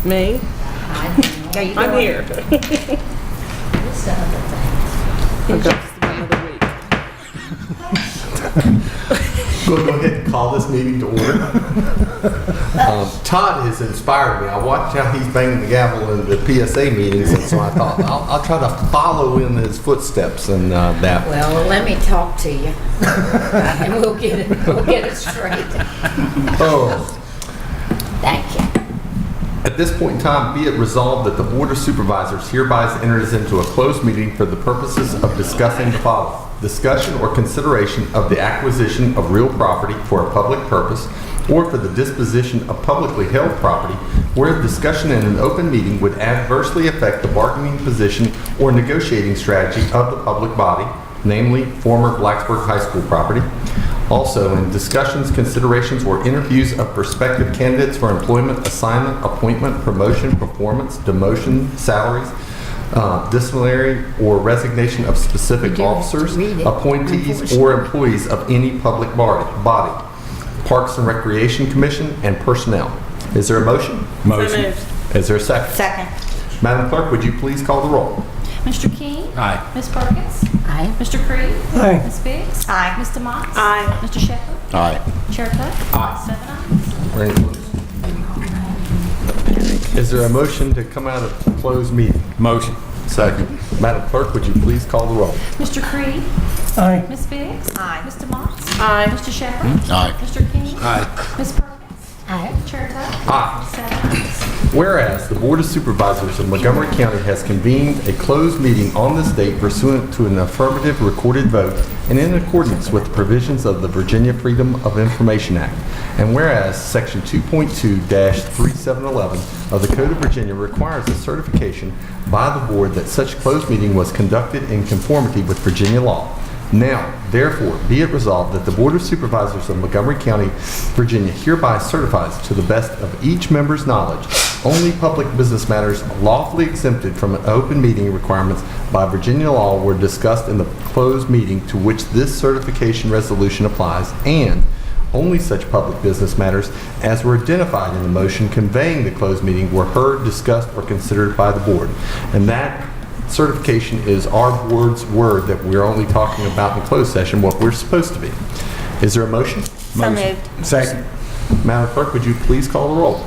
Me? I'm here. Okay. Just another week. We'll go ahead and call this meeting to order. Todd has inspired me. I watched how he's banging the gavel in the PSA meetings, and so I thought I'll try to follow in his footsteps and that. Well, let me talk to you, and we'll get it straight. Oh. Thank you. At this point in time, be it resolved that the Board of Supervisors hereby enters into a closed meeting for the purposes of discussing the following: discussion or consideration of the acquisition of real property for a public purpose or for the disposition of publicly held property where discussion in an open meeting would adversely affect the bargaining position or negotiating strategy of the public body, namely former Blacksburg High School property. Also, in discussions, considerations, or interviews of prospective candidates for employment, assignment, appointment, promotion, performance, demotion, salaries, disciplinary or resignation of specific officers, appointees, or employees of any public body, Parks and Recreation Commission, and personnel. Is there a motion? Motion. Is there a second? Second. Madam Clerk, would you please call the roll? Mr. King? Aye. Ms. Perkins? Aye. Mr. Creed? Aye. Ms. Biggs? Aye. Mr. Motts? Aye. Mr. Shepherd? Aye. Chair Tuck? Aye. 7 ayes. We're in closed. Is there a motion to come out of closed meeting? Motion. Second. Madam Clerk, would you please call the roll? Mr. Creed? Aye. Ms. Biggs? Aye. Mr. Motts? Aye. Mr. Shepherd? Aye. Mr. King? Aye. Ms. Perkins? Aye. Chair Tuck? Aye. 7 ayes. Whereas the Board of Supervisors of Montgomery County has convened a closed meeting on this date pursuant to an affirmative recorded vote and in accordance with the provisions of the Virginia Freedom of Information Act. And whereas Section 2.2-3711 of the Code of Virginia requires a certification by the board that such closed meeting was conducted in conformity with Virginia law. Now, therefore, be it resolved that the Board of Supervisors of Montgomery County, Virginia hereby certifies to the best of each member's knowledge only public business matters lawfully exempted from open meeting requirements by Virginia law were discussed in the closed meeting to which this certification resolution applies, and only such public business matters as were identified in the motion conveying the closed meeting were heard, discussed, or considered by the board. And that certification is our board's word that we're only talking about in closed session what we're supposed to be. Is there a motion? So moved. Second. Madam Clerk, would you please call the roll?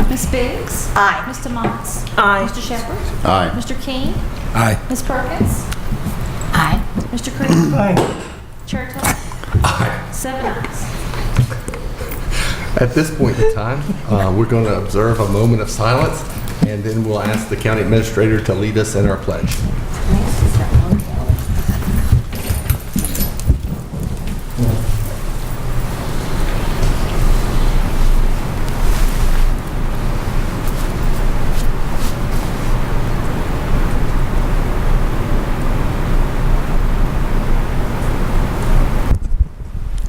Ms. Biggs? Aye. Mr. Motts? Aye. Mr. Shepherd? Aye. Mr. King? Aye. Ms. Perkins? Aye. Mr. Creed? Aye. Chair Tuck? Aye. 7 ayes. At this point in time, we're going to observe a moment of silence, and then we'll ask the county administrator to lead us in our pledge.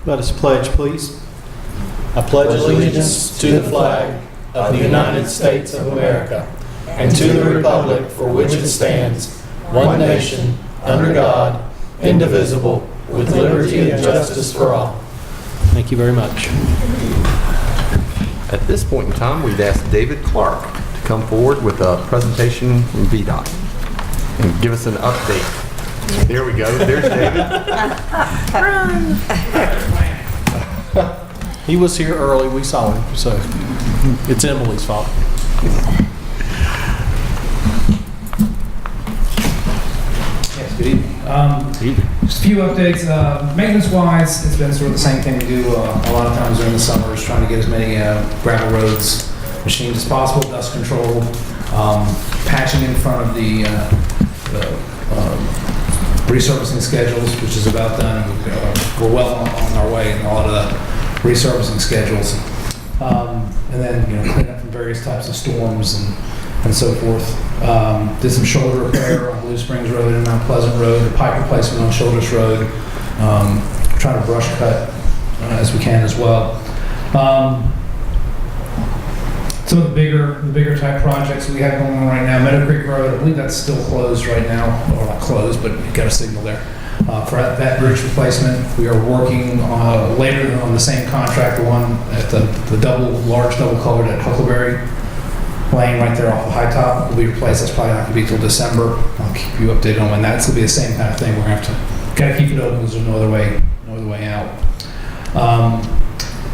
Let us pledge, please. I pledge allegiance to the flag of the United States of America and to the republic for which it stands, one nation, under God, indivisible, with liberty and justice for all. Thank you very much. At this point in time, we'd ask David Clark to come forward with a presentation from VDOT and give us an update. There we go. There's David. He was here early, we saw him, so it's Emily's fault. Yes, good evening. Just a few updates. Maintenance-wise, it's been sort of the same thing we do a lot of times during the summers, trying to get as many gravel roads machined as possible, dust control, patching in front of the resurfacing schedules, which is about done. We're well on our way in a lot of the resurfacing schedules. And then, clean up from various types of storms and so forth. Did some shoulder repair on Blue Springs Road and Mount Pleasant Road, a pipe replacement on Childress Road, trying to brush cut as we can as well. Some of the bigger type projects we have going on right now, Meadow Creek Road, I believe that's still closed right now, or not closed, but you got a signal there. For that bridge replacement, we are working later on the same contract, the one at the large double culvert at Huckleberry. lane right there off of High Top will be replaced. That's probably not going to be till December. I'll keep you updated on when that's going to be the same kind of thing. We're going to have to keep it open because there's no other way out.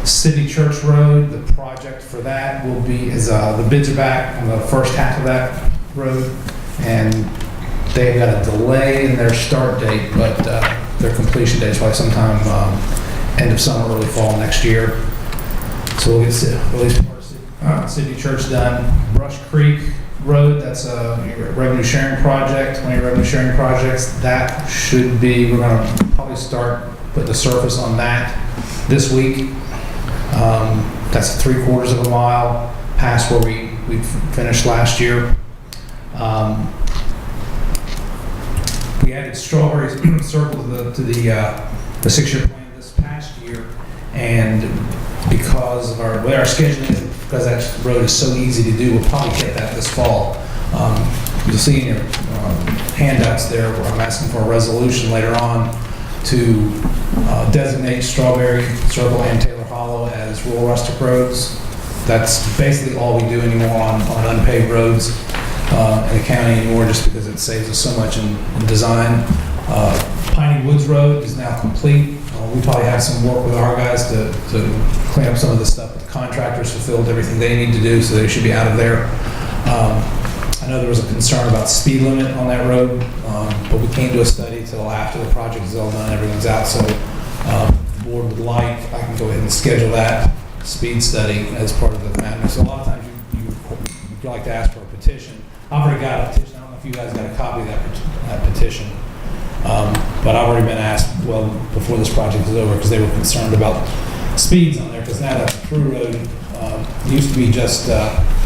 City Church Road, the project for that will be, the bids are back on the first half of that road, and they've got a delay in their start date, but their completion date is probably sometime end of summer, early fall next year. So we'll get at least part of City Church done. Brush Creek Road, that's a revenue sharing project, one of your revenue sharing projects. That should be, we're going to probably start putting the surface on that this week. That's 3/4 of a mile past where we finished last year. We added Strawberry Circle to the 6-year plan this past year, and because of our scheduling, because that road is so easy to do, we'll probably get that this fall. You'll see in your handouts there where I'm asking for a resolution later on to designate Strawberry Circle and Taylor Hollow as rural rustic roads. That's basically all we do anymore on unpaved roads in the county anymore, just because it saves us so much in design. Piney Woods Road is now complete. We probably have some work with our guys to clean up some of the stuff, but the contractors fulfilled everything they need to do, so they should be out of there. I know there was a concern about speed limit on that road, but we can't do a study until after the project is all done, everyone's out, so if the board would like, I can go ahead and schedule that speed study as part of the matter. So a lot of times you like to ask for a petition. I've already got a petition. I don't know if you guys got a copy of that petition, but I've already been asked, well, before this project is over, because they were concerned about speeds on there, because now that's a through road. It used to be just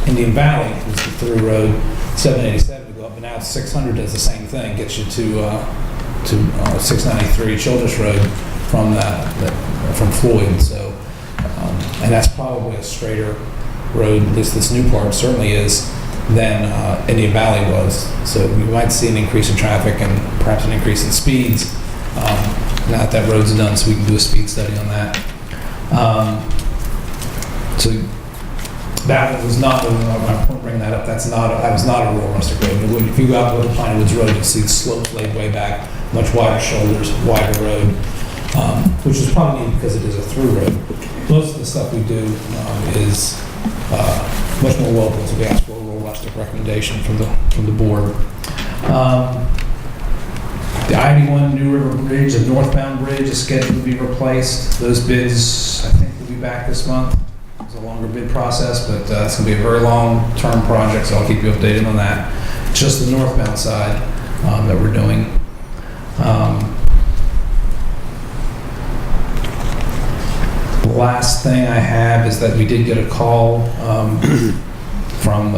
Indian Valley was the through road, 787 to go up, but now 600 does the same thing, gets you to 693 Childress Road from Floyd. So, and that's probably a straighter road. This new part certainly is than Indian Valley was. So we might see an increase in traffic and perhaps an increase in speeds now that road's done, so we can do a speed study on that. So that was not, I'm bringing that up, that was not a rural rustic road. If you go out to Pine Woods Road, you'll see the slope laid way back, much wider shoulders, wider road, which is probably neat because it is a through road. Most of the stuff we do is much more local, so we ask for a rural rustic recommendation from the board. The I-81 New River Bridge, the northbound bridge, is scheduled to be replaced. Those bids, I think, will be back this month. It's a longer bid process, but it's going to be a very long-term project, so I'll keep you updated on that. It's just the northbound side that we're doing. The last thing I have is that we did get a call from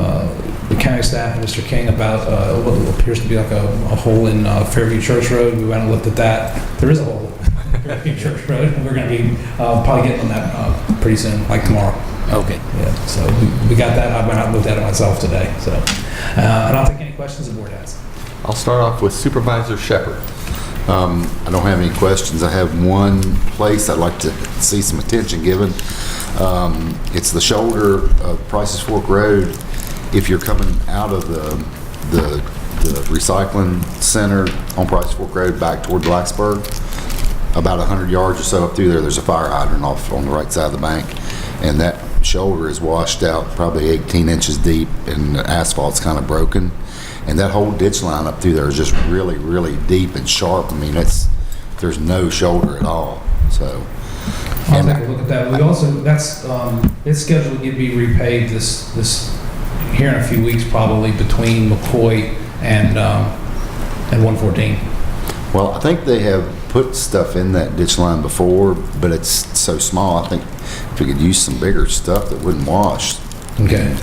the county staff and Mr. King about what appears to be like a hole in Fairview Church Road. We went and looked at that. There is a hole in Fairview Church Road, and we're going to be probably getting on that pretty soon, like tomorrow. Okay. Yeah, so we got that. I went out and looked at it myself today. So, and I'll take any questions the board has. I'll start off with Supervisor Shepherd. I don't have any questions. I have one place I'd like to see some attention given. It's the shoulder of Price's Fork Road. If you're coming out of the recycling center on Price's Fork Road back toward Blacksburg, about 100 yards or so up through there's a fire hydrant off on the right side of the bank, and that shoulder is washed out probably 18 inches deep, and the asphalt's kind of broken. And that whole ditch line up through there is just really, really deep and sharp. I mean, there's no shoulder at all. So I'll take a look at that. We also, it's scheduled to be repaid this here in a few weeks, probably between McCoy and 114. Well, I think they have put stuff in that ditch line before, but it's so small. I think if we could use some bigger stuff that wouldn't wash. Okay.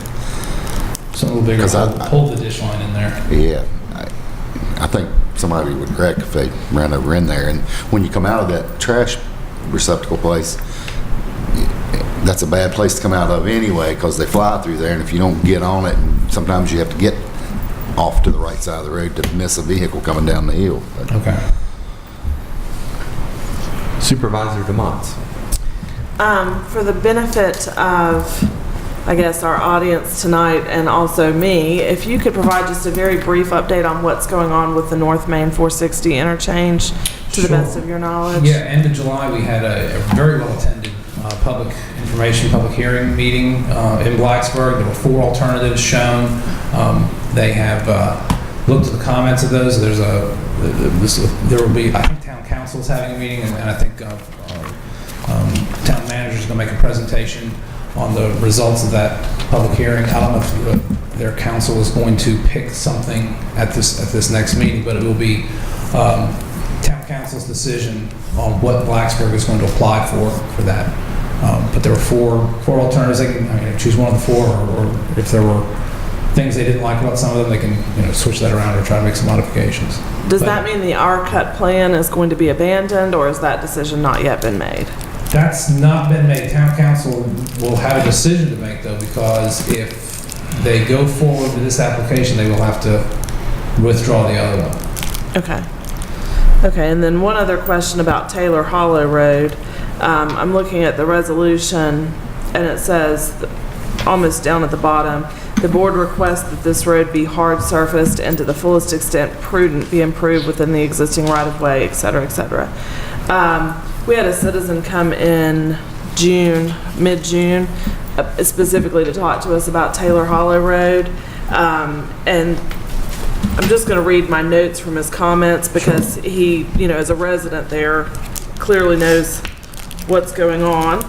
Some little bigger, hold the dish line in there. Yeah. I think somebody would wreck if they ran over in there. And when you come out of that trash receptacle place, that's a bad place to come out of anyway, because they fly through there, and if you don't get on it, and sometimes you have to get off to the right side of the road to miss a vehicle coming down the hill. But okay. Supervisor DeMont. For the benefit of I guess, our audience tonight and also me, if you could provide just a very brief update on what's going on with the North Main 460 interchange, to the Sure. best of your knowledge. Yeah, end of July, we had a very well-attended public information, public hearing meeting in Blacksburg. There were 4 alternatives shown. They have looked at the comments of those. There will be, I think town council is having a meeting, and I think town manager is going to make a presentation on the results of that public hearing. I don't know if their council is going to pick something at this next meeting, but it will be town council's decision on what Blacksburg is going to apply for that. But there were four alternatives. They can choose one of the 4, or if there were things they didn't like about some of them, they can switch that around or try to make some modifications. Does that mean the R-cut plan is going to be abandoned, or has that decision not yet been made? That's not been made. Town council will have a decision to make, though, because if they go forward with this application, they will have to withdraw the other one. Okay. Okay, and then one other question about Taylor Hollow Road. I'm looking at the resolution, and it says, almost down at the bottom, the board requests that this road be hard surfaced and to the fullest extent prudent be improved within the existing right-of-way, et cetera, et cetera. We had a citizen come in mid-June, specifically to talk to us about Taylor Hollow Road. And I'm just going to read my notes from his comments because he, as a resident there, clearly knows what's going on.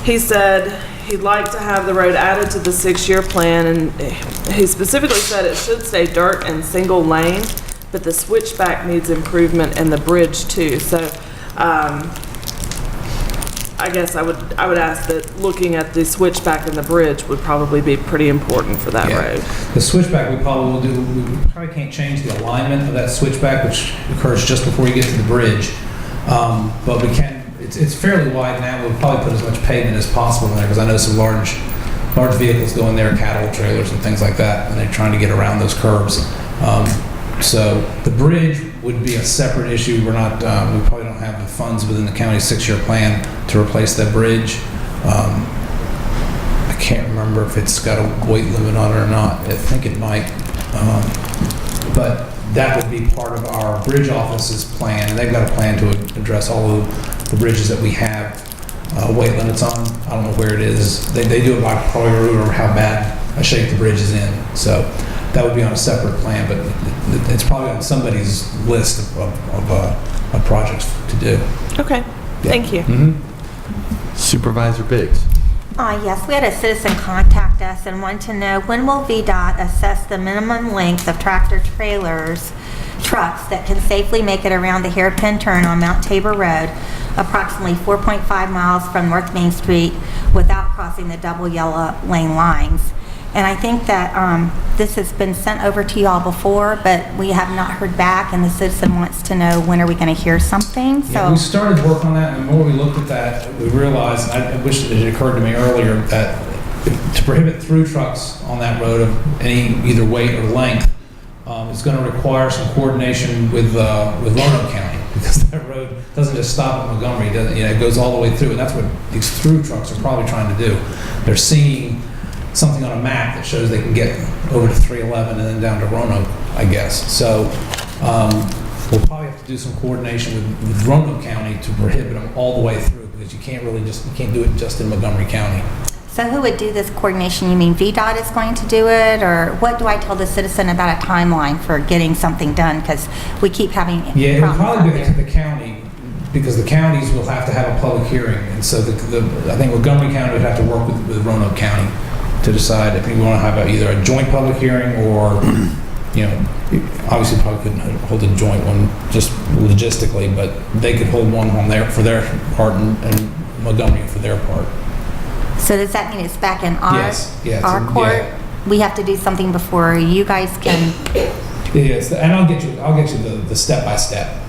He said he'd like to have the road added to the 6-year plan, and he specifically said it should stay dirt and single lane, but the switchback needs improvement and the bridge too. So I guess I would ask that looking at the switchback and the bridge would probably be pretty important for that road. The switchback we probably will do. We probably can't change the alignment of that switchback, which occurs just before you get to the bridge. But we can. It's fairly wide now. We'll probably put as much pavement as possible in there because I know some large vehicles go in there, cattle trailers and things like that, and they're trying to get around those curbs. So the bridge would be a separate issue. We're not. We probably don't have the funds within the county's 6-year plan to replace that bridge. I can't remember if it's got a weight limit on it or not. I think it might. But that would be part of our bridge office's plan, and they've got a plan to address all of the bridges that we have weight limits on. I don't know where it is. They do it by probably route or how bad a shape the bridge is in. So that would be on a separate plan, but it's probably on somebody's list of projects to do. Okay, thank you. Supervisor Biggs. Yes, we had a citizen contact us and wanted to know when will VDOT assess the minimum length of tractor trailers, trucks that can safely make it around the hairpin turn on Mount Tabor Road, approximately 4.5 miles from North Main Street without crossing the double yellow lane lines. And I think that this has been sent over to y'all before, but we have not heard back, and the citizen wants to know when are we going to hear something. Yeah, we started work on that, and the more we looked at that, we realized, I wish it had occurred to me earlier, that to prohibit through trucks on that road of any either weight or length is going to require some coordination with Roanoke County, because that road doesn't just stop at Montgomery. It goes all the way through, and that's what these through trucks are probably trying to do. They're seeing something on a map that shows they can get over to 311 and then down to Roanoke, I guess. So we'll probably have to do some coordination with Roanoke County to prohibit them all the way through, because you can't do it just in Montgomery County. So who would do this coordination? You mean VDOT is going to do it, or what do I tell the citizen about a timeline for getting something done? Because we keep having problems. Yeah, it would probably be out there. the county, because the counties will have to have a public hearing, and so I think Montgomery County would have to work with Roanoke County to decide if we want to have either a joint public hearing or, obviously probably couldn't hold a joint one just logistically, but they could hold one on there for their part and Montgomery for their part. So does that mean it's back in our court? Yeah. We have to do something before you guys can. Yes, and I'll get you the step by step.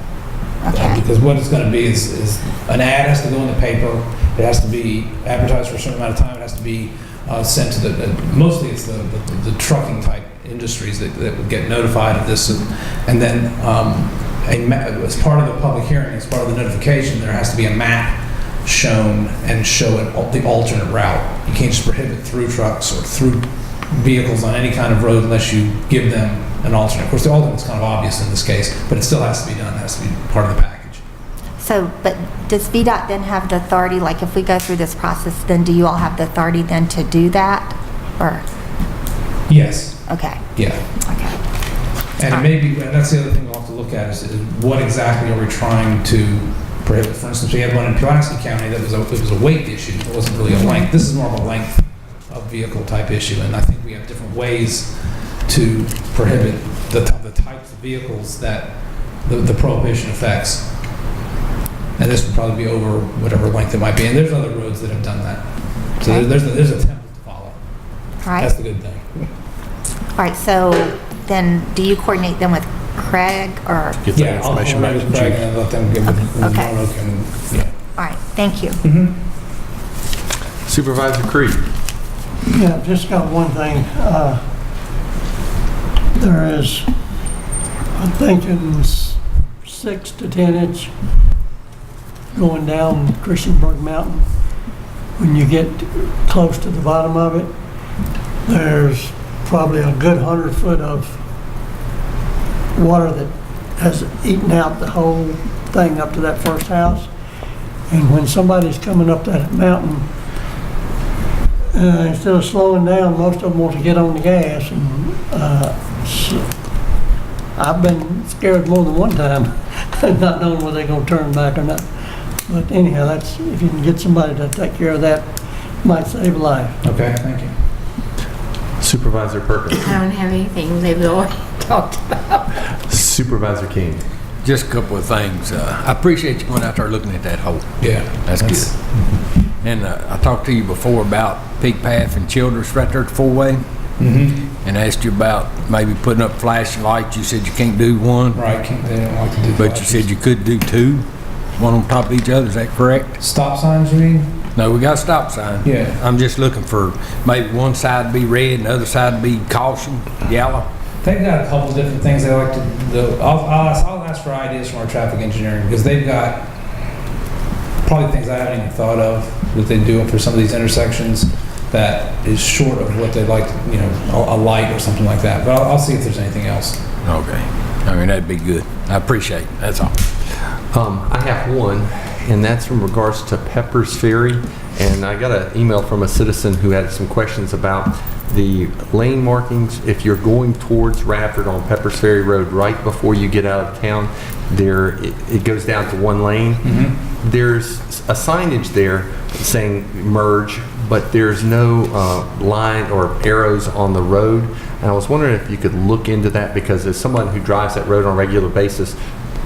Okay. Because what it's going to be is an ad has to go in the paper. It has to be advertised for a certain amount of time. It has to be sent to mostly it's the trucking type industries that would get notified of this, and then as part of the public hearing, as part of the notification, there has to be a map shown and show the alternate route. You can't just prohibit through trucks or through vehicles on any kind of road unless you give them an alternate. Of course, the alternate's kind of obvious in this case, but it still has to be done. It has to be part of the package. So, but does VDOT then have the authority, like if we go through this process, then do you all have the authority then to do that? Or, Yes. okay, Yeah. okay. And it may be, and that's the other thing we'll have to look at is what exactly are we trying to prohibit? For instance, we had one in Pulaski County that was it was a weight issue. It wasn't really a length. This is more of a length of vehicle type issue, and I think we have different ways to prohibit the types of vehicles that the prohibition affects. And this would probably be over whatever length it might be. And there's other roads that have done that. So Okay. there's a template to follow. All right. That's the good thing. All right, so then do you coordinate them with Craig or? Get that Yeah, I'll information back coordinate to with Craig Chief. and let them give it to Okay. Roanoke and, yeah. All right, thank you. Supervisor Creed. Yeah, just got one thing. There is, I'm thinking 6 to 10 inch going down Christiansburg Mountain. When you get close to the bottom of it, there's probably a good 100 foot of water that has eaten out the whole thing up to that first house. And when somebody's coming up that mountain, instead of slowing down, most of them want to get on the gas. And so I've been scared more than one time, not knowing whether they're going to turn back or not. But anyhow, that's, if you can get somebody to take care of that, might save a life. Okay, thank you. Supervisor Perkins. I don't have anything they've already talked about. Supervisor King. Just a couple of things. I appreciate you going out there looking at that hole. Yeah. That's good. And I talked to you before about Pig Path and Childress right there at the four-way, and asked you about maybe putting up flashing lights. You said you can't do one, Right, they don't like to do but you said you could do two, one on top of each other. Is that correct? Stop signs, you mean? No, we got a stop sign. Yeah. I'm just looking for maybe one side to be red and the other side to be caution, yellow. They've got a couple different things they like to do. I'll ask for ideas from our traffic engineering because they've got probably things I haven't even thought of that they do for some of these intersections that is short of what they'd like, a light or something like that. But I'll see if there's anything else. Okay. I mean, that'd be good. I appreciate it. That's all. I have one, and that's in regards to Pepper's Ferry. And I got an email from a citizen who had some questions about the lane markings. If you're going towards Radford on Pepper's Ferry Road, right before you get out of town, it goes down to one lane. There's a signage there saying merge, but there's no line or arrows on the road. And I was wondering if you could look into that, because as someone who drives that road on a regular basis,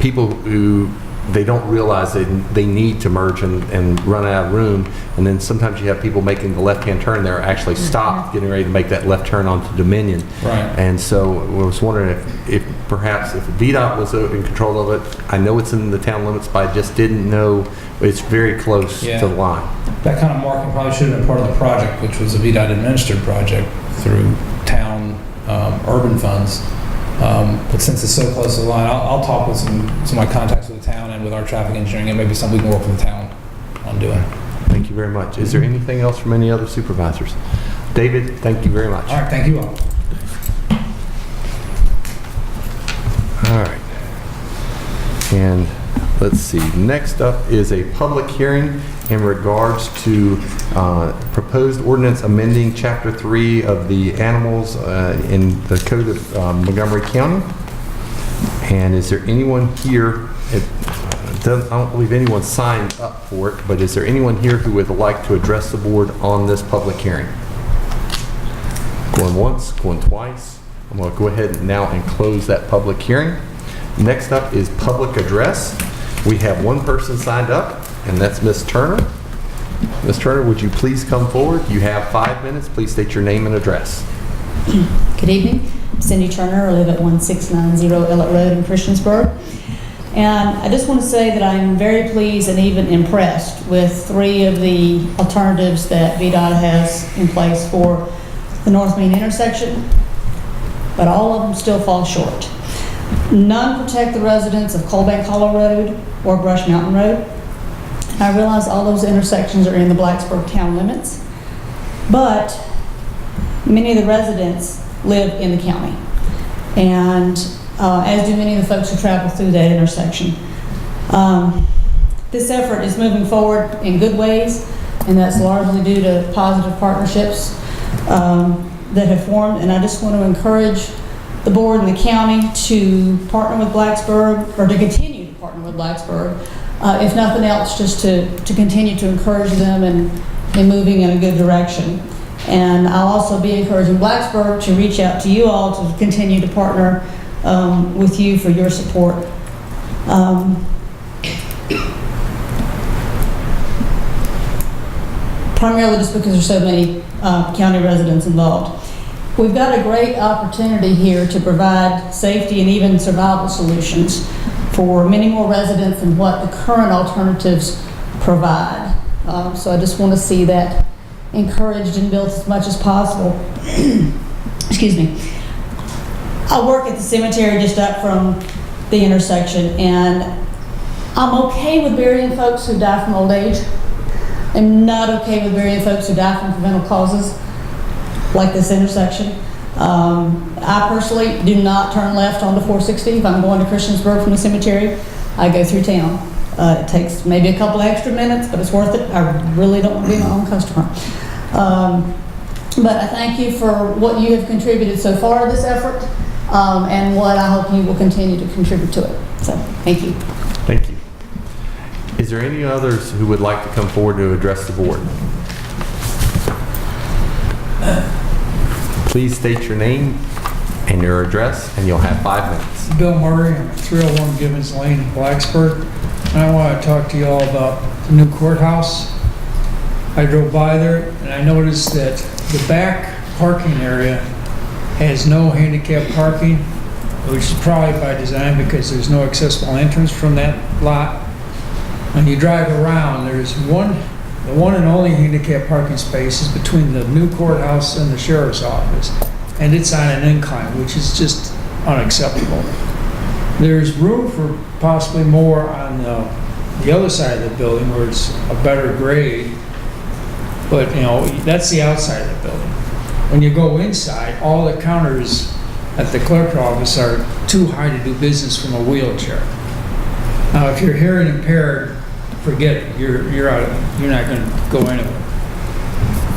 people who they don't realize they need to merge and run out of room, and then sometimes you have people making the left-hand turn. They're actually stopped getting ready to make that left turn onto Dominion. Right. And so I was wondering if perhaps if VDOT was in control of it. I know it's in the town limits, but I just didn't know it's very close to the line. That kind of marking probably should have been part of the project, which was a VDOT administered project through town urban funds. But since it's so close to the line, I'll talk with some of my contacts with the town and with our traffic engineering, and maybe something we can work with the town on doing. Thank you very much. Is there anything else from any other supervisors? David, thank you very much. All right, thank you all. All right. And let's see, next up is a public hearing in regards to proposed ordinance amending Chapter 3 of the animals in the Code of Montgomery County. And is there anyone here, I don't believe anyone signed up for it, but is there anyone here who would like to address the board on this public hearing? Going once, going twice. I'm going to go ahead now and close that public hearing. Next up is public address. We have one person signed up, and that's Ms. Turner. Ms. Turner, would you please come forward? You have 5 minutes. Please state your name and address. Good evening. Cindy Turner. I live at 1690 Ellett Road in Christiansburg. And I just want to say that I'm very pleased and even impressed with 3 of the alternatives that VDOT has in place for the North Main intersection, but all of them still fall short. None protect the residents of Coalbank Hollow Road or Brush Mountain Road. I realize all those intersections are in the Blacksburg town limits, but many of the residents live in the county. And as do many of the folks who travel through that intersection. This effort is moving forward in good ways, and that's largely due to positive partnerships that have formed. And I just want to encourage the board and the county to partner with Blacksburg, or to continue to partner with Blacksburg, if nothing else, just to continue to encourage them in moving in a good direction. And I'll also be encouraging Blacksburg to reach out to you all to continue to partner with you for your support. Primarily just because there's so many county residents involved. We've got a great opportunity here to provide safety and even survival solutions for many more residents than what the current alternatives provide. So I just want to see that encouraged and built as much as possible. Excuse me. I work at the cemetery just up from the intersection, and I'm okay with burying folks who die from old age. I'm not okay with burying folks who die from preventable causes, like this intersection. I personally do not turn left onto 460 if I'm going to Christiansburg from the cemetery. I go through town. It takes maybe a couple extra minutes, but it's worth it. I really don't want to be my own customer. But I thank you for what you have contributed so far to this effort, and what I hope you will continue to contribute to it. So, thank you. Thank you. Is there any others who would like to come forward to address the board? Please state your name and your address, and you'll have 5 minutes. Bill Murray, I'm at 301 Gibbons Lane in Blacksburg. And I want to talk to you all about the new courthouse. I drove by there and I noticed that the back parking area has no handicap parking, which is probably by design because there's no accessible entrance from that lot. When you drive around, there's the one and only handicap parking space is between the new courthouse and the sheriff's office, and it's on an incline, which is just unacceptable. There's room for possibly more on the other side of the building where it's a better grade, but you know, that's the outside of the building. When you go inside, all the counters at the clerk's office are too high to do business from a wheelchair. Now, if you're hearing impaired, forget it. You're out. You're not going to go anywhere.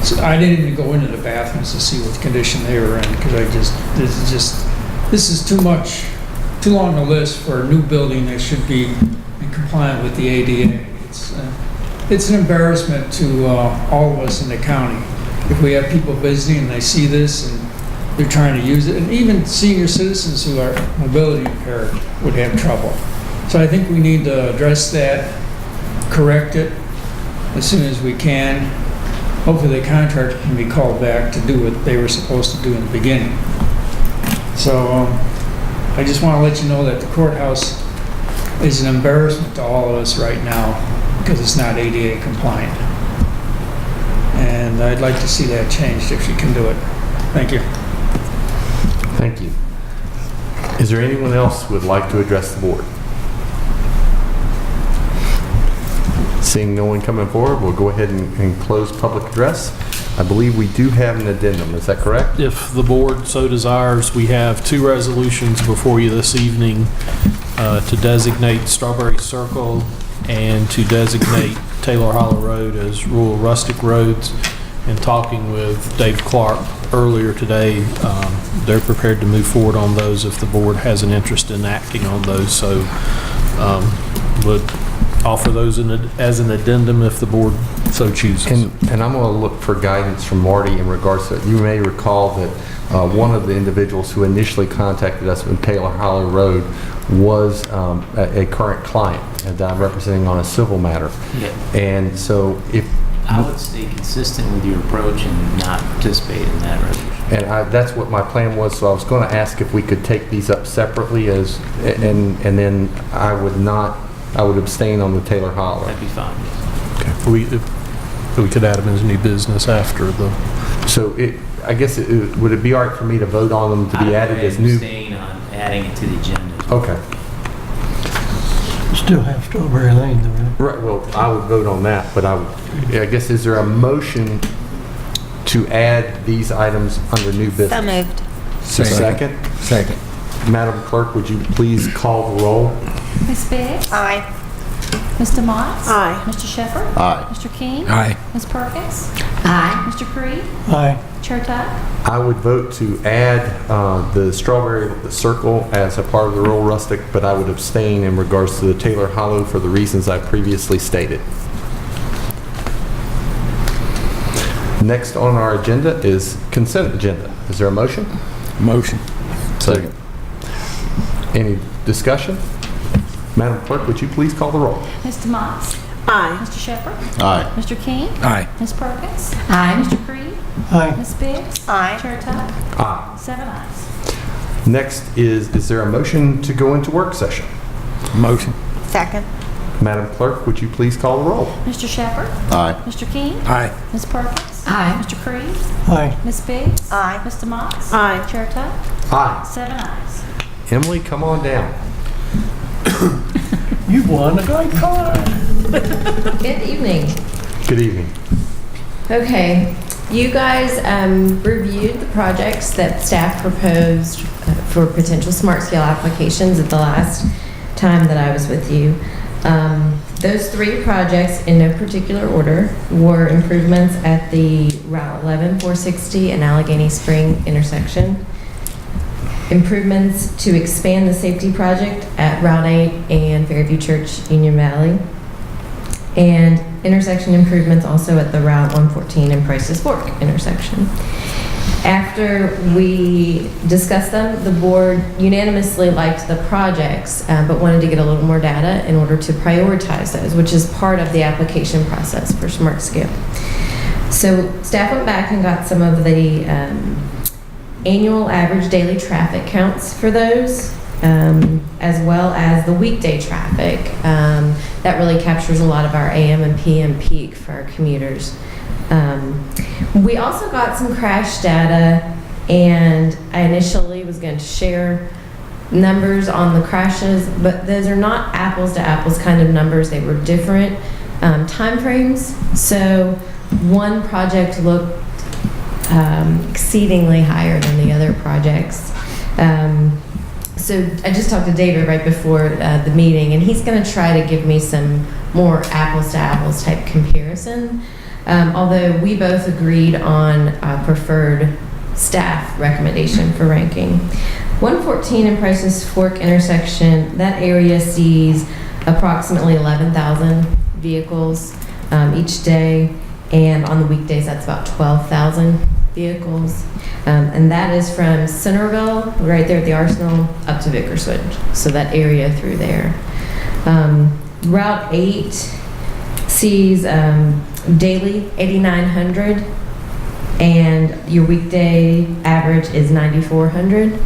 So I didn't even go into the bathrooms to see what condition they were in because this is too long a list for a new building that should be in compliance with the ADA. It's an embarrassment to all of us in the county. If we have people visiting and they see this and they're trying to use it, and even senior citizens who are mobility impaired would have trouble. So I think we need to address that, correct it as soon as we can. Hopefully the contractor can be called back to do what they were supposed to do in the beginning. So I just want to let you know that the courthouse is an embarrassment to all of us right now because it's not ADA compliant. And I'd like to see that changed if you can do it. Thank you. Thank you. Is there anyone else who would like to address the board? Seeing no one coming forward, we'll go ahead and close public address. I believe we do have an addendum. Is that correct? If the board so desires, we have 2 resolutions before you this evening to designate Strawberry Circle and to designate Taylor Hollow Road as rural rustic roads. And talking with Dave Clark earlier today, they're prepared to move forward on those if the board has an interest in acting on those. So would offer those as an addendum if the board so chooses. And I'm going to look for guidance from Marty in regards to it. You may recall that one of the individuals who initially contacted us with Taylor Hollow Road was a current client that I'm representing on a civil matter. Yeah. And so if I would stay consistent with your approach and not participate in that resolution. And that's what my plan was. So I was going to ask if we could take these up separately and then I would abstain on the Taylor Hollow. That'd be fine. Okay. We could add them as new business after the... So I guess would it be all right for me to vote on them to be added as new? Abstain on adding it to the agenda. Okay. Still have Strawberry Lane though, right? Right, well, I would vote on that, but I guess, is there a motion to add these items under new business? So moved. Second? Second. Madam Clerk, would you please call the roll? Ms. Biggs? Aye. Mr. Motts? Aye. Mr. Shepherd? Aye. Mr. King? Aye. Ms. Perkins? Aye. Mr. Creed? Aye. Chair Tuck? I would vote to add the Strawberry Circle as a part of the rural rustic, but I would abstain in regards to the Taylor Hollow for the reasons I previously stated. Next on our agenda is consent agenda. Is there a motion? Motion. Second. Any discussion? Madam Clerk, would you please call the roll? Mr. Motts? Aye. Mr. Shepherd? Aye. Mr. King? Aye. Ms. Perkins? Aye. Mr. Creed? Aye. Ms. Biggs? Aye. Chair Tuck? Aye. 7 ayes. Next is there a motion to go into work session? Motion. Second. Madam Clerk, would you please call the roll? Mr. Shepherd? Aye. Mr. King? Aye. Ms. Perkins? Aye. Mr. Creed? Aye. Ms. Biggs? Aye. Mr. Motts? Aye. Chair Tuck? Aye. 7 ayes. Emily, come on down. You won a great car. Good evening. Good evening. Okay, you guys reviewed the projects that staff proposed for potential smart scale applications at the last time that I was with you. Those 3 projects, in no particular order, were improvements at the Route 11, 460 and Allegheny Spring intersection, improvements to expand the safety project at Route 8 and Fairview Church, Union Valley, and intersection improvements also at the Route 114 and Price's Fork intersection. After we discussed them, the board unanimously liked the projects, but wanted to get a little more data in order to prioritize those, which is part of the application process for Smart Scale. So staff went back and got some of the annual average daily traffic counts for those, as well as the weekday traffic. That really captures a lot of our AM and PM peak for our commuters. We also got some crash data, and I initially was going to share numbers on the crashes, but those are not apples to apples kind of numbers. They were different time frames. So one project looked exceedingly higher than the other projects. So I just talked to David right before the meeting, and he's going to try to give me some more apples to apples type comparison. Although we both agreed on a preferred staff recommendation for ranking. 114 and Price's Fork intersection, that area sees approximately 11,000 vehicles each day, and on the weekdays that's about 12,000 vehicles. And that is from Centerville, right there at the Arsenal, up to Vickerswood. So that area through there. Route 8 sees daily 8,900, and your weekday average is 9,400.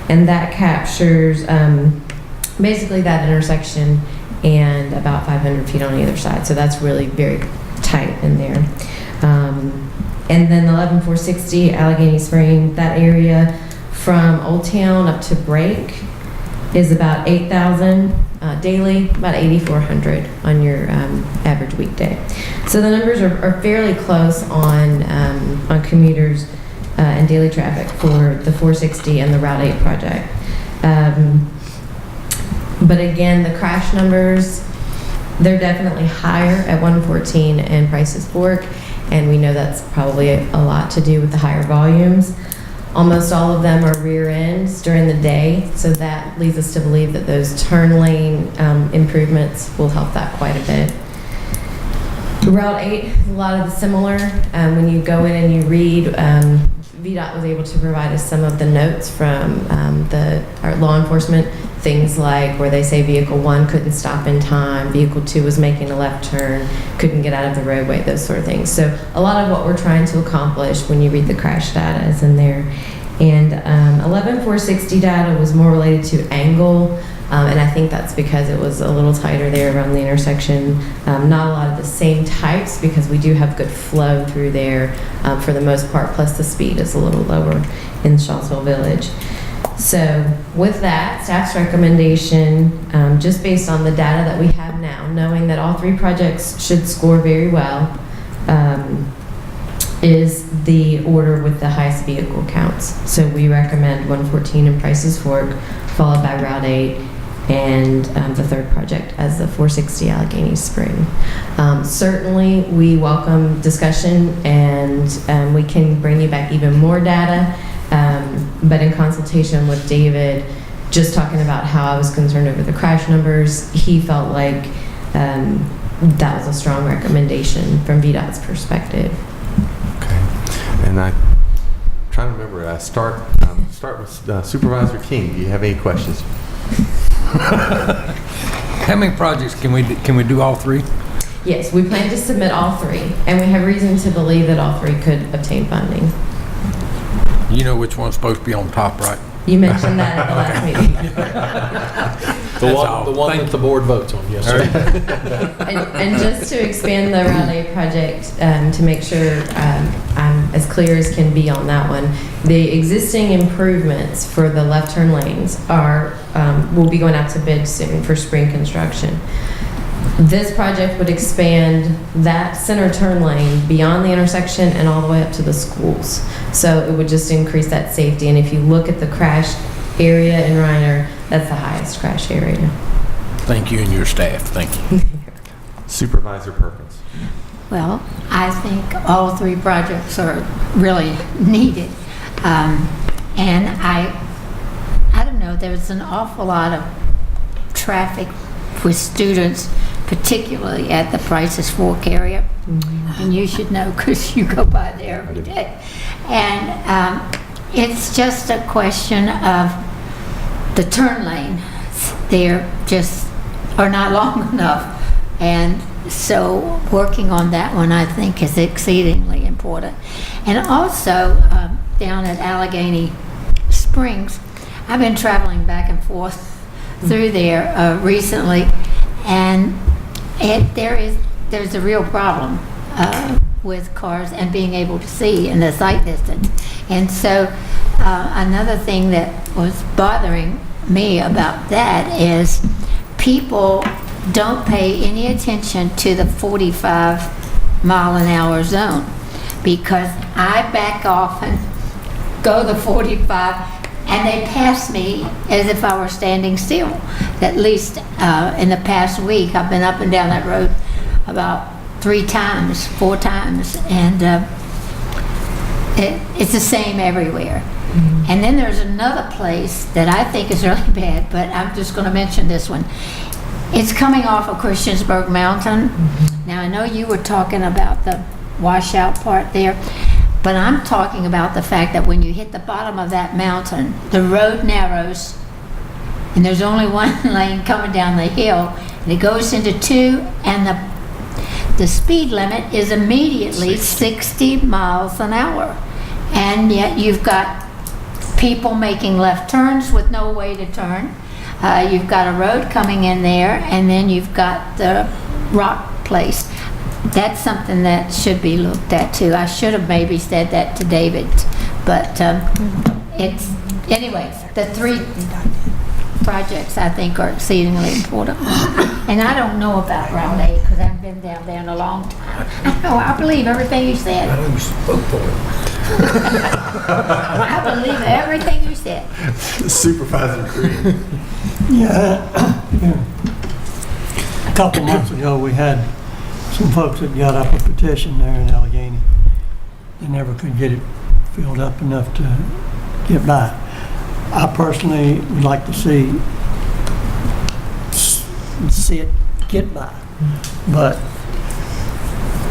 And that captures basically that intersection and about 500 feet on either side. So that's really very tight in there. And then the 11,460 Allegheny Spring, that area from Old Town up to Brake is about 8,000 daily, about 8,400 on your average weekday. So the numbers are fairly close on commuters and daily traffic for the 460 and the Route 8 project. But again, the crash numbers, they're definitely higher at 114 and Price's Fork, and we know that's probably a lot to do with the higher volumes. Almost all of them are rear ends during the day, so that leads us to believe that those turn lane improvements will help that quite a bit. Route 8, a lot of the similar. When you go in and you read, VDOT was able to provide us some of the notes from our law enforcement, things like where they say vehicle 1 couldn't stop in time, vehicle 2 was making a left turn, couldn't get out of the roadway, those sort of things. So a lot of what we're trying to accomplish when you read the crash data is in there. And 11,460 data was more related to angle, and I think that's because it was a little tighter there around the intersection. Not a lot of the same types, because we do have good flow through there for the most part, plus the speed is a little lower in Shawsville Village. So with that, staff's recommendation, just based on the data that we have now, knowing that all three projects should score very well, is the order with the highest vehicle counts. So we recommend 114 in Price's Fork, followed by Route 8, and the third project as the 460 Allegheny Spring. Certainly, we welcome discussion, and we can bring you back even more data, but in consultation with David, just talking about how I was concerned over the crash numbers, he felt like that was a strong recommendation from VDOT's perspective. And I'm trying to remember, start with Supervisor King. Do you have any questions? How many projects can we do all three? Yes, we plan to submit all three, and we have reason to believe that all three could obtain funding. You know which one's supposed to be on top, right? You mentioned that at the last meeting. The one that the board votes on, yes, sir. And just to expand the Route 8 project, to make sure I'm as clear as can be on that one, the existing improvements for the left turn lanes will be going out to bid soon for spring construction. This project would expand that center turn lane beyond the intersection and all the way up to the schools. So it would just increase that safety. And if you look at the crash area in Reiner, that's the highest crash area. Thank you and your staff. Thank you. Supervisor Perkins. Well, I think all three projects are really needed. And I don't know, there's an awful lot of traffic with students, particularly at the Price's Fork area. Mm-hmm. And you should know because you go by there every day. And it's just a question of the turn lanes. They're just are not long enough. And so working on that one, I think, is exceedingly important. And also down at Allegheny Springs, I've been traveling back and forth through there recently, and there's a real problem with cars and being able to see in the sight distance. And so another thing that was bothering me about that is people don't pay any attention to the 45-mile-an-hour zone, because I back off and go the 45 and they pass me as if I were standing still. At least in the past week, I've been up and down that road about 4 times, and it's the same everywhere. Mm-hmm. And then there's another place that I think is really bad, but I'm just going to mention this one. It's coming off of Christiansburg Mountain. Mm-hmm. Now, I know you were talking about the washout part there, but I'm talking about the fact that when you hit the bottom of that mountain, the road narrows, and there's only one lane coming down the hill, and it goes into 2, and the speed limit is immediately 60 miles an hour. And yet you've got people making left turns with no way to turn. You've got a road coming in there, and then you've got the rock place. That's something that should be looked at too. I should have maybe said that to David, but it's, anyways, the 3 projects I think are exceedingly important. And I don't know about Route 8 because I haven't been down there in a long time. No, I believe everything you said. I know you spoke for it. I believe everything you said. Supervisor Green. Yeah. A couple months ago, we had some folks that got up a petition there in Allegheny. They never could get it filled up enough to get by. I personally would like to see it get by. But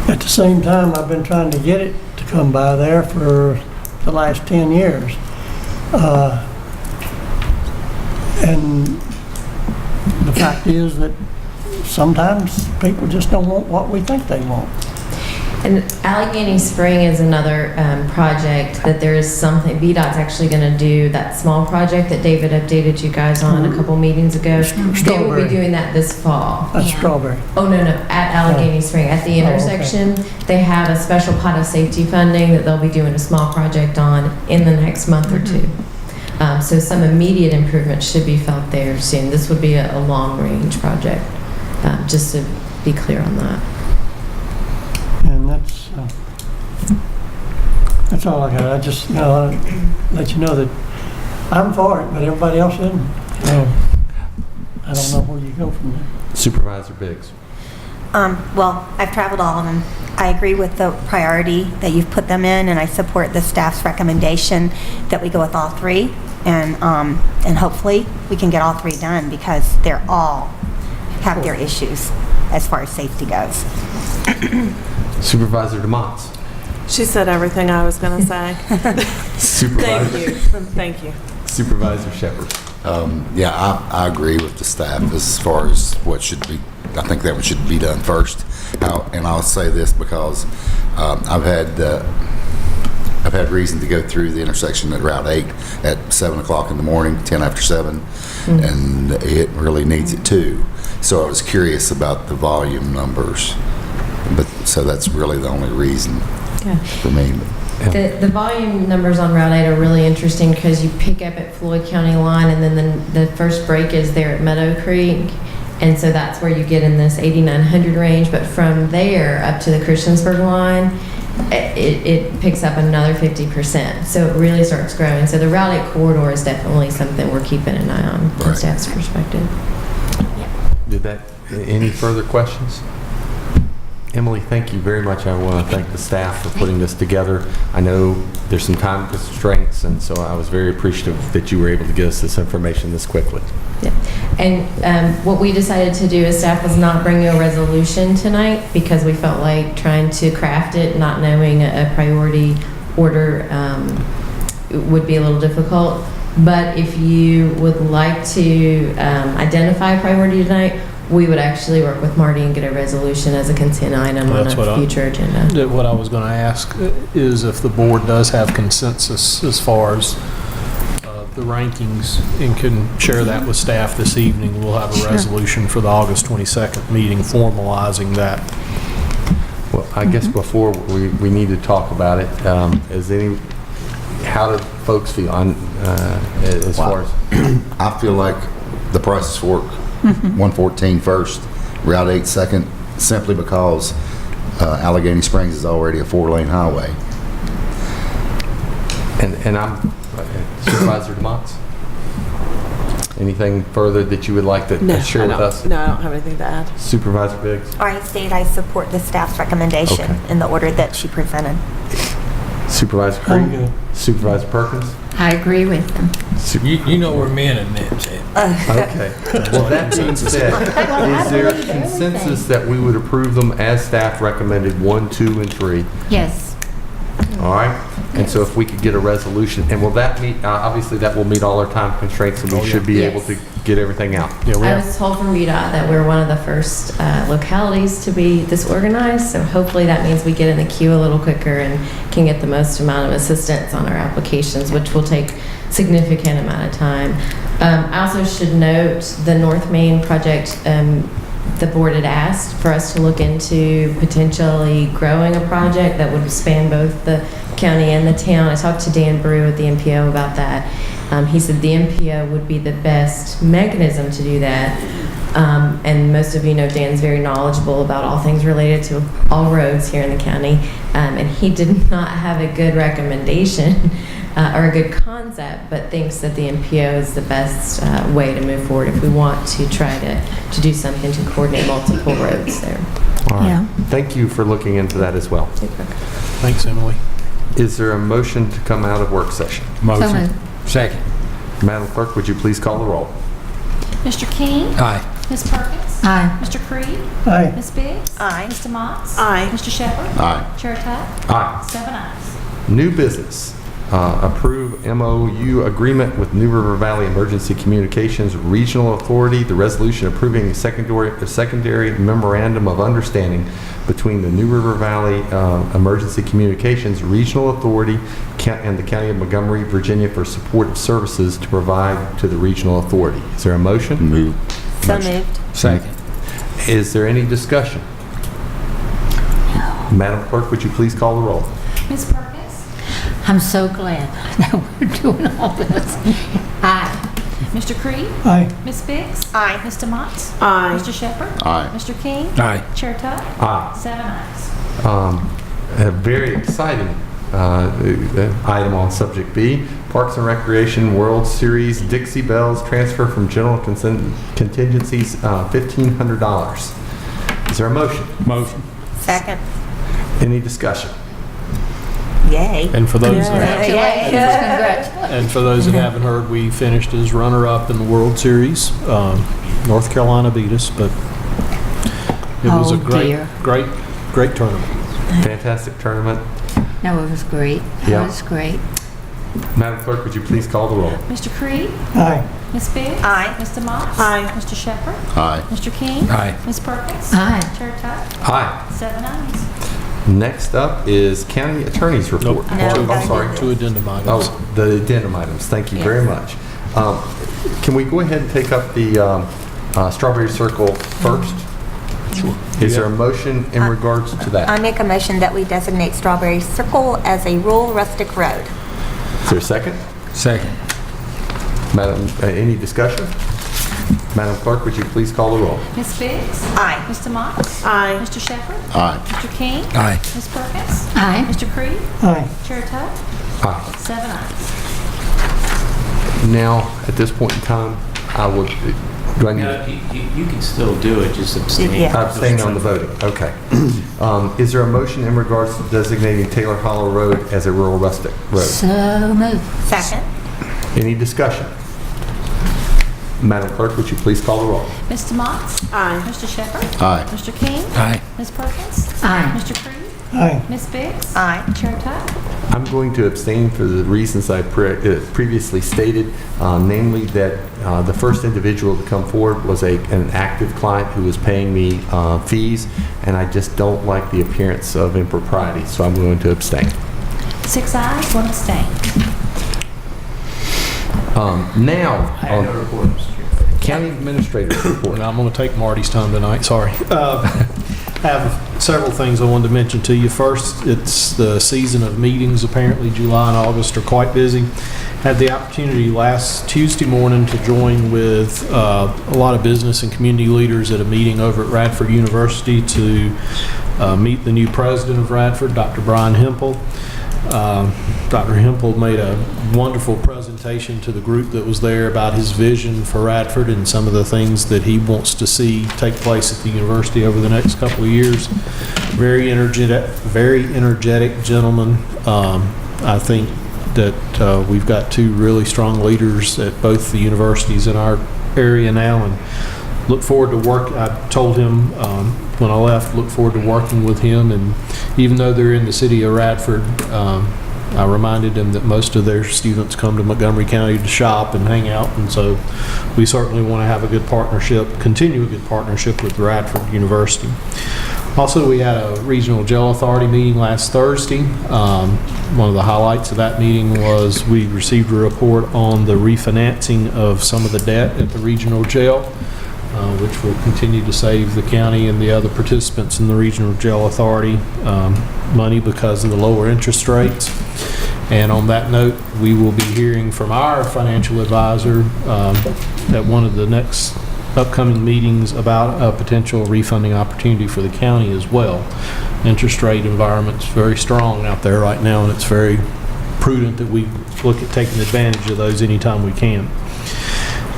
at the same time, I've been trying to get it to come by there for the last 10 years. And the fact is that sometimes people just don't want what we think they want. And Allegheny Spring is another project that there is something, VDOT's actually going to do that small project that David updated you guys on a couple meetings ago. They will be doing that this fall. That's Strawberry. Oh, no, at Allegheny Spring. At the intersection, they have a special pot of safety funding that they'll be doing a small project on in the next month or 2. So some immediate improvements should be felt there soon. This would be a long-range project, just to be clear on that. And that's all I got. I just, let you know that I'm for it, but everybody else isn't. So I don't know where you go from there. Supervisor Biggs. Well, I've traveled all of them. I agree with the priority that you've put them in, and I support the staff's recommendation that we go with all three, and hopefully we can get all three done, because they're all have their issues as far as safety goes. Supervisor DeMonts. She said everything I was going to say. Supervisor. Thank you. Thank you. Supervisor Shepherd. Yeah, I agree with the staff as far as what should be. I think that should be done first. And I'll say this because I've had reason to go through the intersection at Route 8 at 7 o'clock in the morning, 10 after 7, and it really needs it too. So I was curious about the volume numbers, but so that's really the only reason for me. The volume numbers on Route 8 are really interesting because you pick up at Floyd County line, and then the first break is there at Meadow Creek. And so that's where you get in this 8,900 range. But from there up to the Christiansburg line, it picks up another 50%. So it really starts growing. So the Route 8 corridor is definitely something we're keeping an eye on from staff's perspective. Any further questions? Emily, thank you very much. I want to thank the staff for putting this together. I know there's some time constraints, and so I was very appreciative that you were able to get us this information this quickly. Yeah. And what we decided to do as staff was not bring you a resolution tonight, because we felt like trying to craft it, not knowing a priority order would be a little difficult. But if you would like to identify a priority tonight, we would actually work with Marty and get a resolution as a consent item on a future agenda. What I was going to ask is if the board does have consensus as far as the rankings and can share that with staff this evening, we'll have a resolution for the August 22nd meeting formalizing that. Well, I guess before we need to talk about it, how do folks feel on as far as? I feel like the Prices Fork 114 first, Route 8 second, simply because Allegheny Springs is already a 4-lane highway. And I'm Supervisor DeMonts. Anything further that you would like to share with us? No, I don't have anything to add. Supervisor Biggs. All right, State, I support the staff's recommendation in the order that she presented. Supervisor Creed. Supervisor Perkins. I agree with them. You know where men and Ned's at. Okay. Well, that being said, is there a consensus that we would approve them as staff recommended 1, 2, and 3? Yes. All right. And so if we could get a resolution, and will that meet, obviously that will meet all our time constraints, and we should be able to get everything out. I was told from UDOT that we're one of the first localities to be this organized, so hopefully that means we get in the queue a little quicker and can get the most amount of assistance on our applications, which will take significant amount of time. I also should note the North Main project, the board had asked for us to look into potentially growing a project that would span both the county and the town. I talked to Dan Brew at the MPO about that. He said the MPO would be the best mechanism to do that. And most of you know Dan's very knowledgeable about all things related to all roads here in the county. And he did not have a good recommendation or a good concept, but thinks that the MPO is the best way to move forward if we want to try to do something to coordinate multiple roads there. All right. Thank you for looking into that as well. Thanks, Emily. Is there a motion to come out of work session? Motion. Second. Madam Clerk, would you please call the roll? Mr. King? Aye. Ms. Perkins? Aye. Mr. Creed? Aye. Ms. Biggs? Aye. Mr. Motts? Aye. Mr. Shepherd? Aye. Chair Tuck? Aye. 7 ayes. New business. Approve MOU agreement with New River Valley Emergency Communications Regional Authority. The resolution approving a secondary memorandum of understanding between the New River Valley Emergency Communications Regional Authority and the County of Montgomery, Virginia for supportive services to provide to the regional authority. Is there a motion? Move. So moved. Second. Is there any discussion? Madam Clerk, would you please call the roll? Ms. Perkins? I'm so glad. that we're doing all this. Aye. Mr. Creed? Aye. Ms. Biggs? Aye. Mr. Motts? Aye. Mr. Shepherd? Aye. Mr. King? Aye. Chair Tuck? Aye. 7 ayes. A very exciting item on subject B, Parks and Recreation World Series Dixie Bells transfer from general contingencies, $1,500. Is there a motion? Motion. Second. Any discussion? Yay. And for those that Congratulations. haven't heard, we finished as runner-up in the World Series. North Carolina beat us, but it was a Oh, dear. great tournament. Fantastic tournament. No, it was great. Yeah. It was great. Madam Clerk, would you please call the roll? Mr. Creed? Aye. Ms. Biggs? Aye. Mr. Motts? Aye. Mr. Shepherd? Aye. Mr. King? Aye. Ms. Perkins? Aye. Chair Tuck? Aye. 7 ayes. Next up is County Attorney's Report. Nope. No, Oh, I'm sorry. 2 addendum items. Oh, the addendum items. Thank you very much. Can we go ahead and take up the Strawberry Circle first? Sure. Is there a motion in regards to I that? make a motion that we designate Strawberry Circle as a rural rustic road. Is there a second? Second. Madam, any discussion? Madam Clerk, would you please call the roll? Ms. Biggs? Aye. Mr. Motts? Aye. Mr. Shepherd? Aye. Mr. King? Aye. Ms. Perkins? Aye. Mr. Creed? Aye. Chair Tuck? Aye. 7 ayes. Now, at this point in time, I would, do I need No, you can still do it, just abstain. Yeah. abstain on the voting? Okay. Is there a motion in regards to designating Taylor Hollow Road as a rural rustic road? So moved. Second. Any discussion? Madam Clerk, would you please call the roll? Mr. Motts? Aye. Mr. Shepherd? Aye. Mr. King? Aye. Ms. Perkins? Aye. Mr. Creed? Aye. Ms. Biggs? Aye. Chair Tuck? I'm going to abstain for the reasons I previously stated, namely that the first individual to come forward was an active client who was paying me fees, and I just don't like the appearance of impropriety, so I'm going to abstain. 6 ayes, 1 abstain. Now, I have no on report, Mr. Chair. County Administrator's Report. Now, I'm going to take Marty's time tonight, sorry. I have several things I wanted to mention to you. First, it's the season of meetings. Apparently, July and August are quite busy. Had the opportunity last Tuesday morning to join with a lot of business and community leaders at a meeting over at Radford University to meet the new president of Radford, Dr. Brian Hempel. Dr. Hempel made a wonderful presentation to the group that was there about his vision for Radford and some of the things that he wants to see take place at the university over the next couple of years. Very energetic gentleman. I think that we've got 2 really strong leaders at both the universities in our area now, and look forward to work. I told him when I left, look forward to working with him, and even though they're in the city of Radford, I reminded them that most of their students come to Montgomery County to shop and hang out, and so we certainly want to have a good partnership, continue a good partnership with Radford University. Also, we had a Regional Jail Authority meeting last Thursday. One of the highlights of that meeting was we received a report on the refinancing of some of the debt at the regional jail, which will continue to save the county and the other participants in the Regional Jail Authority money because of the lower interest rates. And on that note, we will be hearing from our financial advisor at one of the next upcoming meetings about a potential refunding opportunity for the county as well. Interest rate environment's very strong out there right now, and it's very prudent that we look at taking advantage of those anytime we can.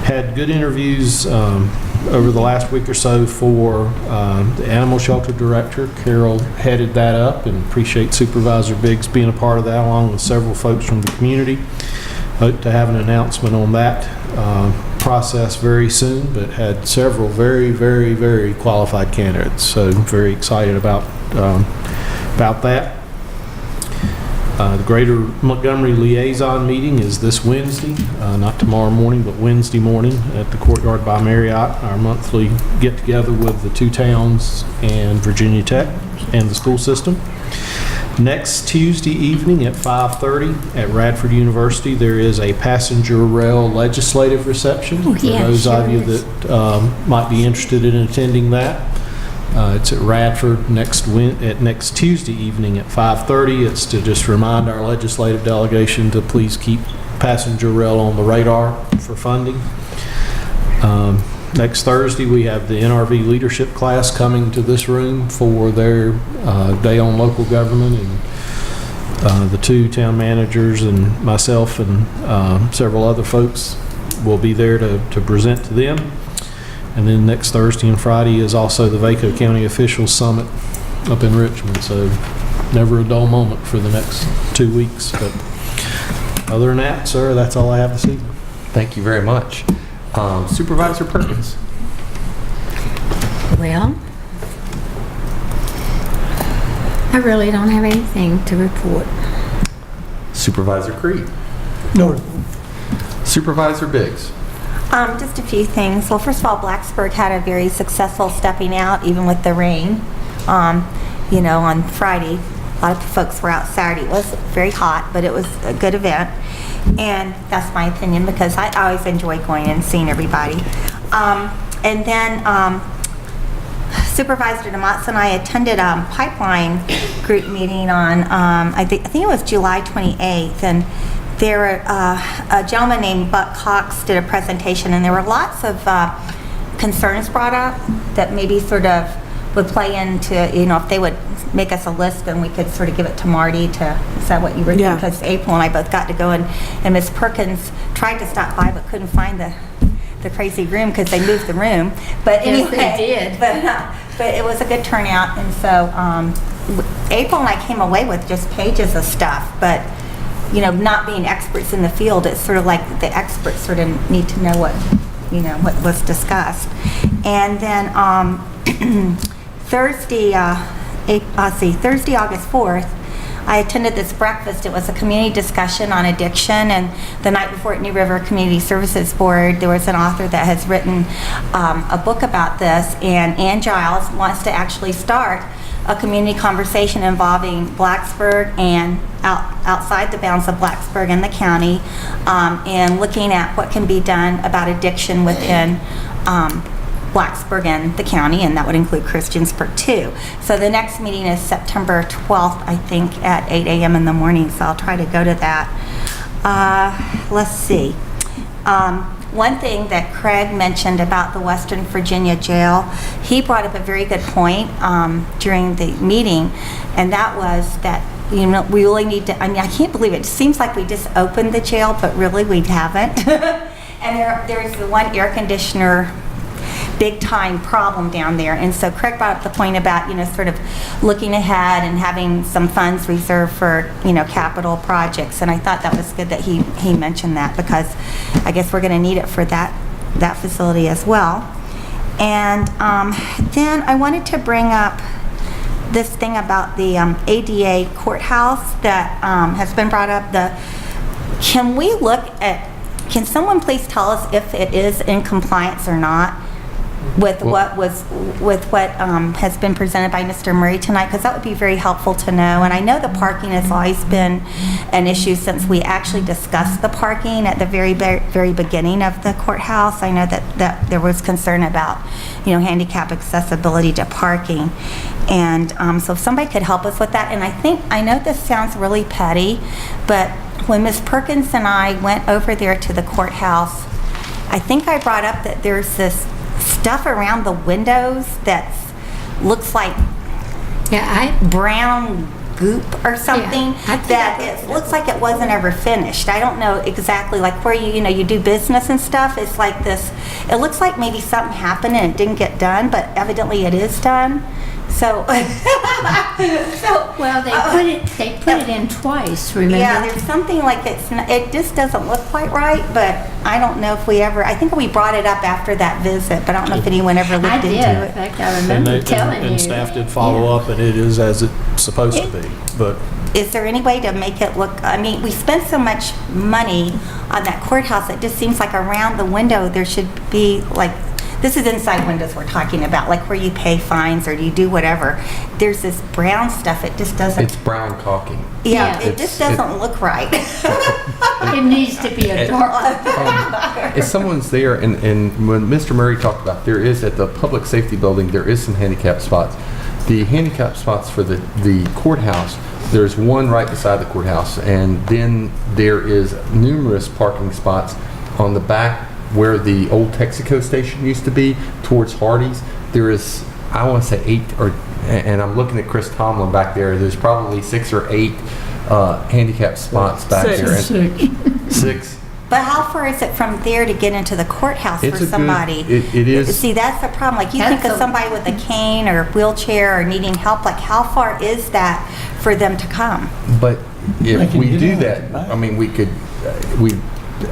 Had good interviews over the last week or so for the animal shelter director. Carol headed that up, and appreciate Supervisor Biggs being a part of that, along with several folks from the community. Hope to have an announcement on that process very soon, but had several very, very, very qualified candidates. So very excited about that. The Greater Montgomery Liaison Meeting is this Wednesday, not tomorrow morning, but Wednesday morning at the Courtyard by Marriott, our monthly get-together with the 2 towns and Virginia Tech and the school system. Next Tuesday evening at 5:30 at Radford University, there is a passenger rail legislative reception. Oh, For yeah, those sure of you is. that might be interested in attending that. It's at Radford next Tuesday evening at 5:30. It's to just remind our legislative delegation to please keep passenger rail on the radar for funding. Next Thursday, we have the NRV leadership class coming to this room for their day on local government, and the two town managers and myself and several other folks will be there to present to them. And then next Thursday and Friday is also the Vaco County Officials Summit up in Richmond, so never a dull moment for the next 2 weeks. But other than that, sir, that's all I have this evening. Thank you very much. Supervisor Perkins. Well, I really don't have anything to report. Supervisor Creed. No. Supervisor Biggs. Just a few things. Well, first of all, Blacksburg had a very successful stepping out, even with the rain. On Friday, a lot of folks were out Saturday. It was very hot, but it was a good event. And that's my opinion, because I always enjoy going and seeing everybody. And then Supervisor DeMotz and I attended a pipeline group meeting on, I think it was July 28th, and there a gentleman named Buck Cox did a presentation, and there were lots of concerns brought up that maybe sort of would play into, if they would make us a list, and we could sort of give it to Marty to, is that what you were doing? Yeah. Because April and I both got to go, and Miss Perkins tried to stop by but couldn't find the crazy room because they moved the room. But Yes, anyway, they did. But it was a good turnout, and so April and I came away with just pages of stuff, but not being experts in the field, it's sort of like the experts sort of need to know what was discussed. And then Thursday, August 4th, I attended this breakfast. It was a community discussion on addiction, and the night before at New River Community Services Board, there was an author that has written a book about this, and Ann Giles wants to actually start a community conversation involving Blacksburg and outside the bounds of Blacksburg and the county, and looking at what can be done about addiction within Blacksburg and the county, and that would include Christiansburg too. So the next meeting is September 12th, I think, at 8 a.m. in the morning, so I'll try to go to that. Let's see. One thing that Craig mentioned about the Western Virginia jail, he brought up a very good point during the meeting, and that was that we really need to, I can't believe it. It seems like we just opened the jail, but really we haven't. And there's the one air conditioner big time problem down there. And so Craig brought up the point about, sort of looking ahead and having some funds reserved for, capital projects. And I thought that was good that he mentioned that, because I guess we're going to need it for that facility as well. And then I wanted to bring up this thing about the ADA courthouse that has been brought up. Can someone please tell us if it is in compliance or not with what has been presented by Mr. Murray tonight, because that would be very helpful to know. And I know the parking has always been an issue since we actually discussed the parking at the very beginning of the courthouse. I know that there was concern about, handicap accessibility to parking. And so if somebody could help us with that. And I know this sounds really petty, but when Ms. Perkins and I went over there to the courthouse, I think I brought up that there's this stuff around the windows that looks like brown goop or something, that it looks like it wasn't ever finished. I don't know exactly, like where you do business and stuff, it's like this, it looks like maybe something happened and it didn't get done, but evidently it is done. So, Well, they put it in twice, remember? Yeah, there's something like it just doesn't look quite right, but I don't know if I think we brought it up after that visit, but I don't know if anyone ever looked into it. In fact, I remember telling you. And staff did follow up, and it is as it's supposed to be, but. Is there any way to make it look, we spent so much money on that courthouse, it just seems like around the window there should be this is inside windows we're talking about, like where you pay fines or you do whatever. There's this brown stuff, it just doesn't. It's brown caulking. Yeah, it just doesn't look right. It needs to be a dark. If someone's there, and when Mr. Murray talked about, there is at the public safety building, there is some handicap spots. The handicap spots for the courthouse, there's one right beside the courthouse, and then there is numerous parking spots on the back where the old Texaco station used to be, towards Hardee's. There is, I want to say 8 and I'm looking at Chris Tomlin back there, there's probably 6 or 8 handicap spots back there. Six. But how far is it from there to get into the courthouse It's for a good- somebody? it is. See, that's the problem. Like, you That's think of somebody with a cane or a wheelchair or needing help, like, how far is that for them to come? But They if can we get do in that, at the back. I mean, we could,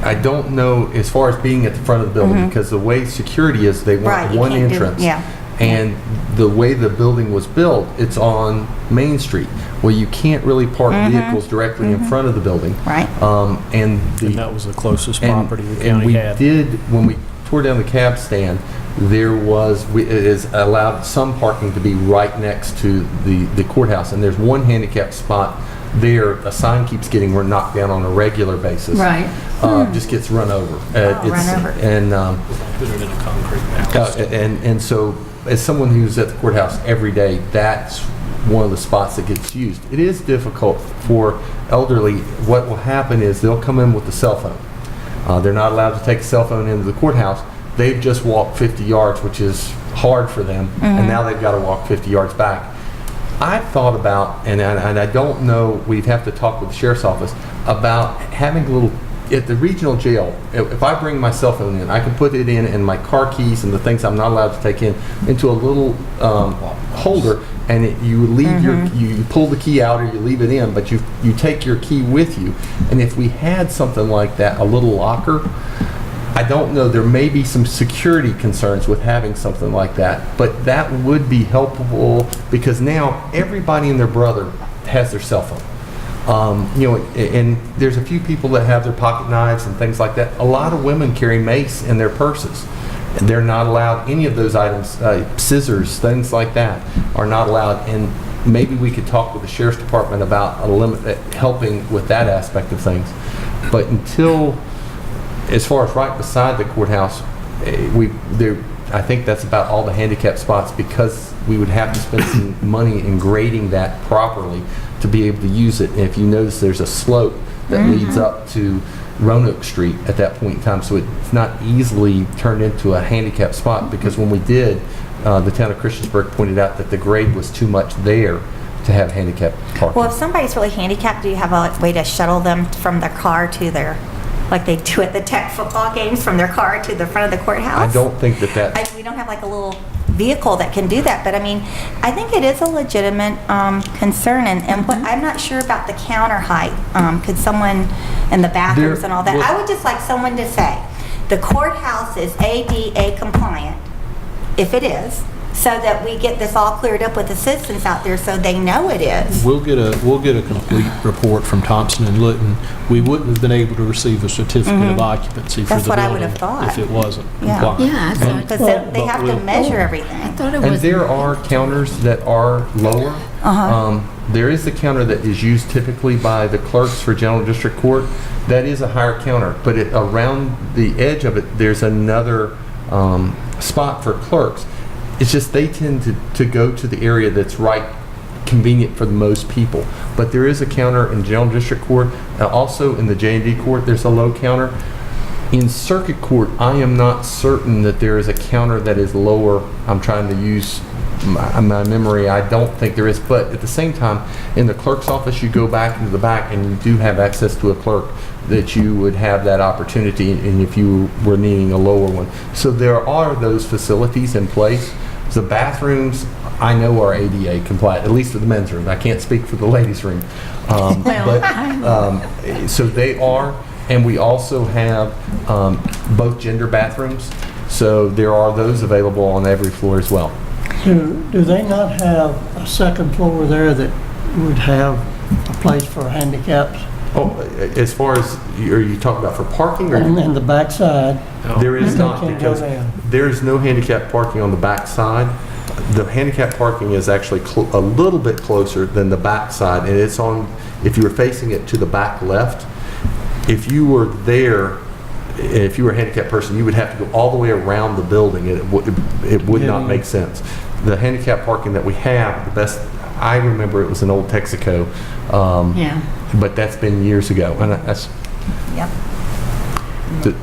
I don't know as far as being at the front of the building, because the way security is, they Mm-hmm. Right, want you one can't do- entrance. yeah. And the way the building was built, it's on Main Street. Well, you can't really park vehicles directly in front of the building. Mm-hmm. Right. And And that was the closest and- property the and county we had. did, when we tore down the cab stand, there was, it is allowed some parking to be right next to the courthouse. And there's one handicap spot there, a sign keeps getting knocked down on a regular basis. Right. Just gets run over. Run over. And, Put it in a concrete box. and so, as someone who's at the courthouse every day, that's one of the spots that gets used. It is difficult for elderly. What will happen is they'll come in with a cell phone. They're not allowed to take a cell phone into the courthouse. They've just walked 50 yards, which is hard for them, and now they've got to walk 50 yards back. I've thought about, and I don't know, we'd have to talk with the sheriff's office, about having a little, at the regional jail, if I bring my cell phone in, I can put it in and my car keys and the things I'm not allowed to take in, into a little holder, and you leave you pull the key out or you leave it in, but you take your key with you. And if we had something like that, a little locker, I don't know, there may be some security concerns with having something like that, but that would be helpful, because now everybody and their brother has their cell phone. And there's a few people that have their pocket knives and things like that. A lot of women carry mace in their purses. And they're not allowed any of those items, scissors, things like that are not allowed. And maybe we could talk with the sheriff's department about helping with that aspect of things. But until, as far as right beside the courthouse, I think that's about all the handicap spots, because we would have to spend some money in grading that properly to be able to use it. And if you notice, there's a slope that leads up to Roanoke Street at that point in time, so it's not easily turned into a handicap spot, because when we did, the town of Christiansburg pointed out that the grade was too much there to have handicap parking. Well, if somebody's really handicapped, do you have a way to shuttle them from their car to their, like they do at the Tech football games, from their car to the front of the courthouse? I don't think that We don't have like a little vehicle that can do that, but I mean, I think it is a legitimate concern, and what, I'm not sure about the counter height. Could someone, and the bathrooms and all that, I would just like someone to say, the courthouse is ADA compliant, if it is, so that we get this all cleared up with the citizens out there so they know it is. We'll get a complete report from Thompson and Litton. We wouldn't have been able to receive a certificate of occupancy for That's the what I would building have thought. if it wasn't Yeah. compliant. Yeah, I thought, Because they have to measure everything. I thought it And was. there are counters that are lower. There is the counter that is used typically by the clerks for General District Court. That is a higher counter, but around the edge of it, there's another spot for clerks. It's just they tend to go to the area that's right, convenient for the most people. But there is a counter in General District Court. Also in the J&D Court, there's a low counter. In Circuit Court, I am not certain that there is a counter that is lower. I'm trying to use my memory. I don't think there is. But at the same time, in the clerk's office, you go back into the back and you do have access to a clerk, that you would have that opportunity, and if you were needing a lower one. So there are those facilities in place. The bathrooms, I know, are ADA compliant, at least for the men's room. I can't speak for the ladies' room. So they are, and we also have both gender bathrooms. So there are those available on every floor as well. Do they not have a second floor there that would have a place for handicaps? Oh, as far as, are you talking about for parking or? And the backside, There is they not, can't go because down. there is no handicap parking on the back side. The handicap parking is actually a little bit closer than the back side, and it's on, if you were facing it to the back left, if you were there, if you were a handicapped person, you would have to go all the way around the building, and it would not make sense. The handicap parking that we have, the best, I remember it was an old Texaco, Yeah. but that's been years ago, and that's, Yep.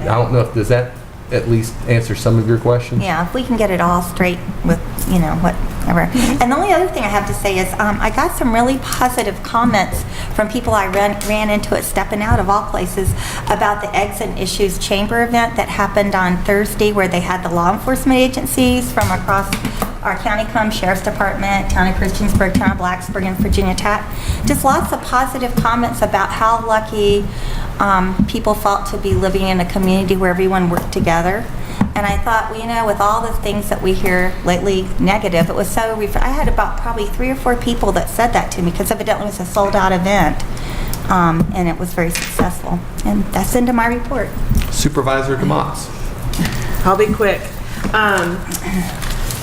I don't know if, does that at least answer some of your questions? Yeah, if we can get it all straight with, whatever. And the only other thing I have to say is, I got some really positive comments from people I ran into at Steppin' Out, of all places, about the Eggs and Issues Chamber event that happened on Thursday, where they had the law enforcement agencies from across our county come, Sheriff's Department, Town of Christiansburg, Town of Blacksburg, and Virginia Tech. Just lots of positive comments about how lucky people felt to be living in a community where everyone worked together. And I thought, with all the things that we hear lately negative, it was so, I had about probably 3 or 4 people that said that to me, because evidently it was a sold-out event, and it was very successful. And that's into my report. Supervisor DeMoss. I'll be quick.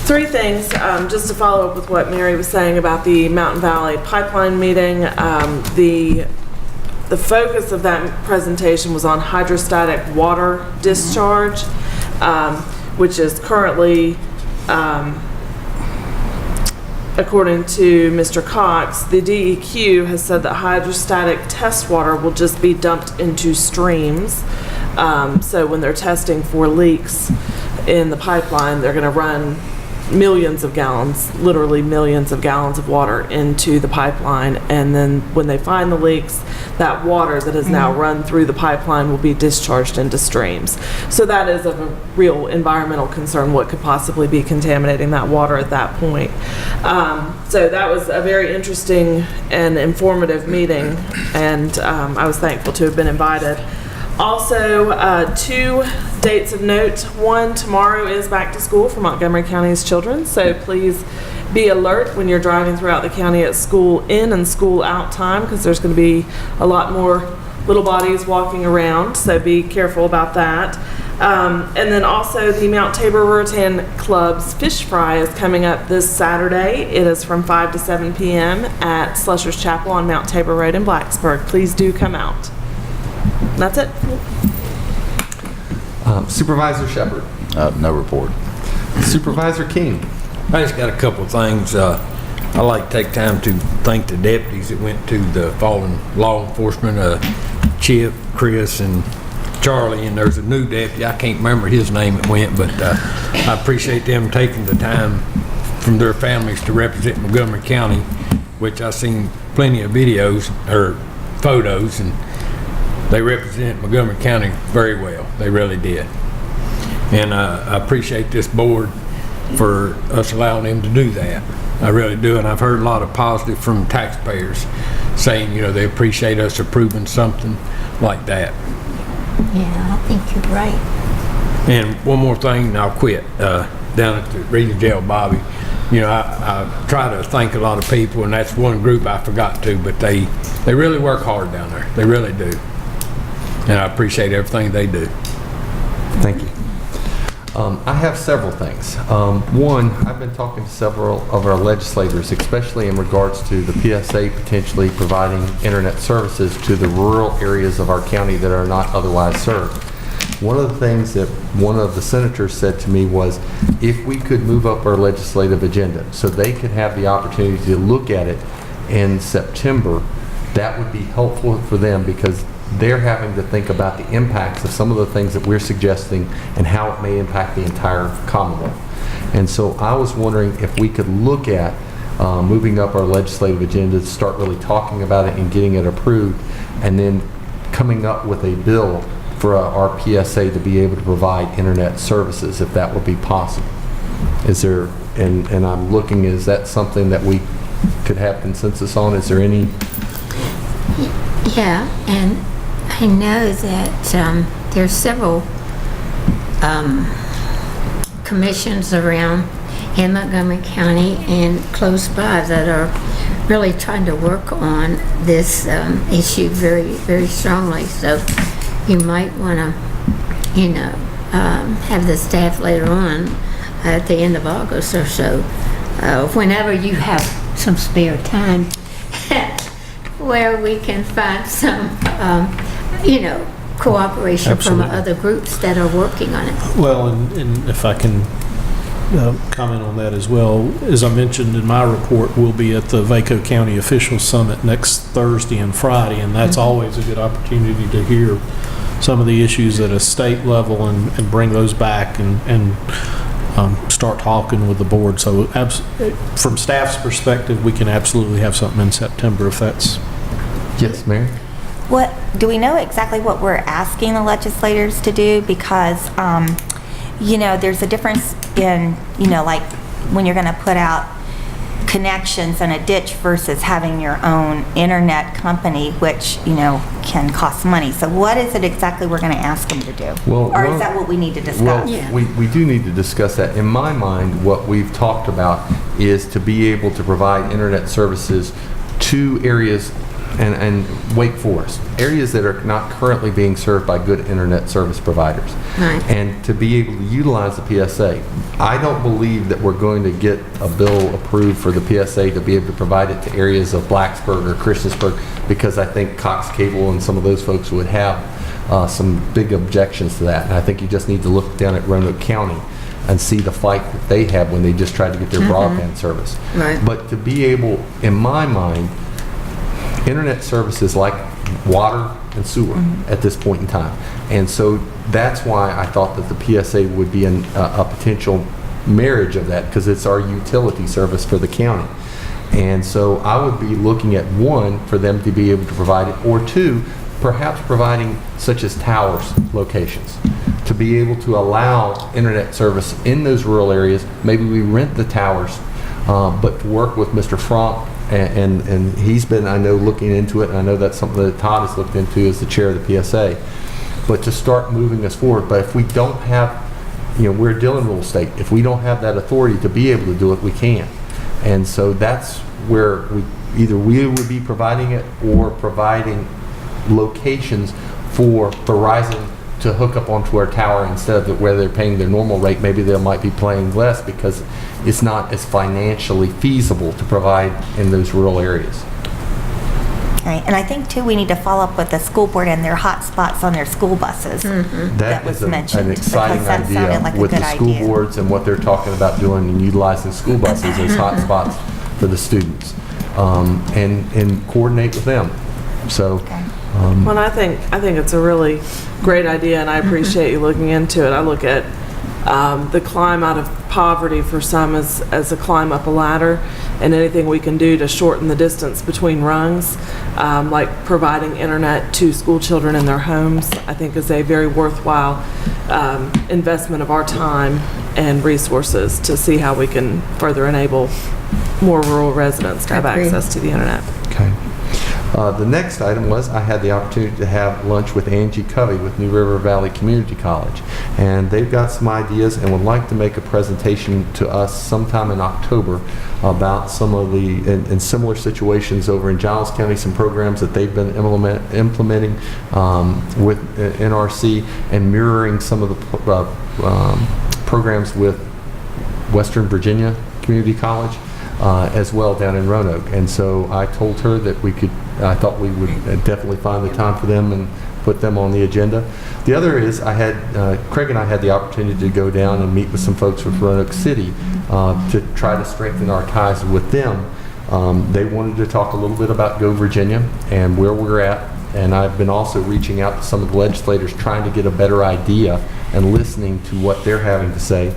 3 things, just to follow up with what Mary was saying about the Mountain Valley Pipeline meeting. The focus of that presentation was on hydrostatic water discharge, which is currently, according to Mr. Cox, the DEQ has said that hydrostatic test water will just be dumped into streams. So when they're testing for leaks in the pipeline, they're going to run millions of gallons, literally millions of gallons of water into the pipeline, and then when they find the leaks, that water that has now run through the pipeline will be discharged into streams. So that is of a real environmental concern, what could possibly be contaminating that water at that point. So that was a very interesting and informative meeting, and I was thankful to have been invited. Also, 2 dates of note. 1, tomorrow is back to school for Montgomery County's children, so please be alert when you're driving throughout the county at school in and school out time, because there's going to be a lot more little bodies walking around, so be careful about that. And then also the Mount Tabor Ruritan Club's Fish Fry is coming up this Saturday. It is from 5 to 7 p.m. at Slusher's Chapel on Mount Tabor Road in Blacksburg. Please do come out. That's it. Supervisor Shepherd. No report. Supervisor King. I just got a couple of things. I like to take time to thank the deputies that went to the fallen law enforcement, Chip, Chris, and Charlie, and there's a new deputy. I can't remember his name that went, but I appreciate them taking the time from their families to represent Montgomery County, which I've seen plenty of videos or photos, and they represent Montgomery County very well. They really did. And I appreciate this board for us allowing them to do that. I really do. And I've heard a lot of positive from taxpayers saying, they appreciate us approving something like that. Yeah, I think you're right. And one more thing, and I'll quit. Down at the Regional Jail, Bobby, I try to thank a lot of people, and that's one group I forgot to, but they really work hard down there. They really do. And I appreciate everything they do. Thank you. I have several things. One, I've been talking to several of our legislators, especially in regards to the PSA potentially providing internet services to the rural areas of our county that are not otherwise served. One of the things that one of the senators said to me was, if we could move up our legislative agenda so they could have the opportunity to look at it in September, that would be helpful for them, because they're having to think about the impacts of some of the things that we're suggesting and how it may impact the entire Commonwealth. And so I was wondering if we could look at moving up our legislative agenda to start really talking about it and getting it approved, and then coming up with a bill for our PSA to be able to provide internet services, if that would be possible. Is there, and I'm looking, is that something that we could have consensus on? Is there any? Yeah, and I know that there's several commissions around in Montgomery County and close by that are really trying to work on this issue very, very strongly. So you might want to, have the staff later on at the end of August or so, whenever you have some spare time, where we can find some, cooperation Absolutely. from other groups that are working on it. Well, and if I can comment on that as well, as I mentioned in my report, we'll be at the Vaco County Officials Summit next Thursday and Friday, and that's always a good opportunity to hear some of the issues at a state level and bring those back and start talking with the board. So from staff's perspective, we can absolutely have something in September if that's... Yes, Mary? What, do we know exactly what we're asking the legislators to do? Because, there's a difference in, like when you're going to put out connections in a ditch versus having your own internet company, which, can cost money. So what is it exactly we're going to ask them to do? Or is that what we need to discuss? Well, we do need to discuss that. In my mind, what we've talked about is to be able to provide internet services to areas and Wake Forest, areas that are not currently being served by good internet service providers. Right. And to be able to utilize the PSA. I don't believe that we're going to get a bill approved for the PSA to be able to provide it to areas of Blacksburg or Christiansburg, because I think Cox Cable and some of those folks would have some big objections to that. And I think you just need to look down at Roanoke County and see the fight that they have when they just tried to get their broadband service. Right. But to be able, in my mind, internet services like water and sewer at this point in time. And so that's why I thought that the PSA would be a potential marriage of that, because it's our utility service for the county. And so I would be looking at, one, for them to be able to provide it, or two, perhaps providing such as towers locations to be able to allow internet service in those rural areas. Maybe we rent the towers, but to work with Mr. Franck, and he's been, I know, looking into it, and I know that's something that Todd has looked into as the chair of the PSA, but to start moving us forward. But if we don't have, we're a Dillon Rule state. If we don't have that authority to be able to do it, we can't. And so that's where we would be providing it or providing locations for Verizon to hook up onto our tower instead of where they're paying their normal rate. Maybe they might be paying less because it's not as financially feasible to provide in those rural areas. Right. And I think, too, we need to follow up with the school board and their hot spots on their school buses. That was mentioned. An exciting because that idea sounded like a with good the school idea. boards and what they're talking about doing and utilizing school buses as hot spots for the students, and coordinate with them. So. Well, I think it's a really great idea, and I appreciate you looking into it. I look at the climb out of poverty for some as a climb up a ladder, and anything we can do to shorten the distance between rungs, like providing internet to school children in their homes, I think is a very worthwhile investment of our time and resources to see how we can further enable more rural residents to have access to the internet. Okay. The next item was I had the opportunity to have lunch with Angie Covey with New River Valley Community College, and they've got some ideas and would like to make a presentation to us sometime in October about some of the, in similar situations over in Giles County, some programs that they've been implementing with NRC and mirroring some of the programs with Western Virginia Community College. As well down in Roanoke. And so I told her that I thought we would definitely find the time for them and put them on the agenda. The other is Craig and I had the opportunity to go down and meet with some folks with Roanoke City to try to strengthen our ties with them. They wanted to talk a little bit about Go Virginia and where we're at. And I've been also reaching out to some of the legislators trying to get a better idea and listening to what they're having to say.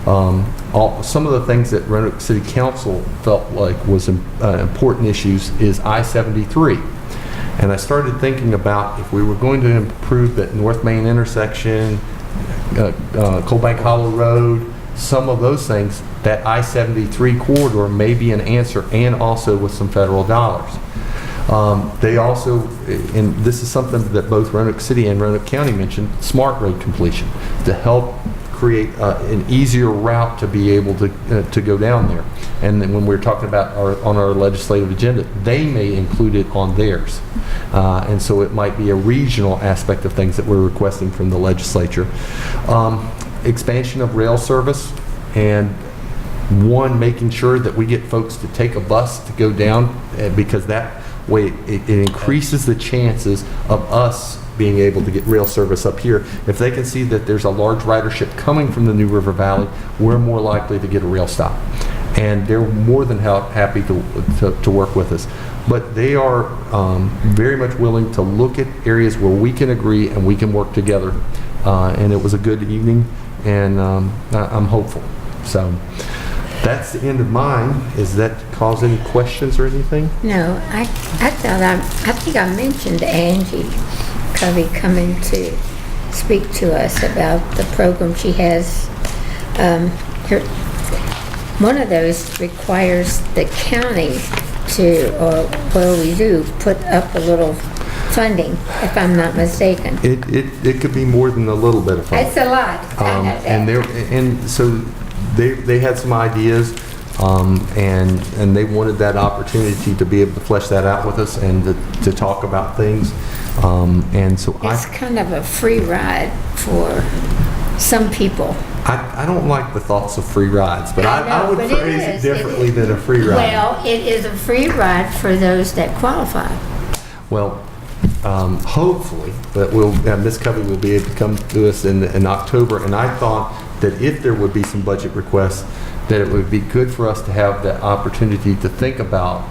Some of the things that Roanoke City Council felt like was important issues is I-73. And I started thinking about if we were going to improve that North Main intersection, Cold Bank Hollow Road, some of those things, that I-73 corridor may be an answer, and also with some federal dollars. They also, and this is something that both Roanoke City and Roanoke County mentioned, smart road completion to help create an easier route to be able to go down there. And then when we're talking about on our legislative agenda, they may include it on theirs. And so it might be a regional aspect of things that we're requesting from the legislature. Expansion of rail service, and making sure that we get folks to take a bus to go down, because that way it increases the chances of us being able to get rail service up here. If they can see that there's a large ridership coming from the New River Valley, we're more likely to get a rail stop. And they're more than happy to work with us. But they are very much willing to look at areas where we can agree and we can work together. And it was a good evening, and I'm hopeful. So that's the end of mine. Does that cause any questions or anything? No, I think I mentioned Angie Covey coming to speak to us about the program she has. One of those requires the county we do put up a little funding, if I'm not mistaken. It could be more than a little bit of fun. It's a lot. I know that. And so they had some ideas, and they wanted that opportunity to be able to flesh that out with us and to talk about things. And so it's kind of a free ride for some people. I don't like the thoughts of free rides, but I would phrase it differently than a free ride. Well, it is a free ride for those that qualify. Well, hopefully, that Ms. Covey will be able to come to us in October, and I thought that if there would be some budget requests, that it would be good for us to have the opportunity to think about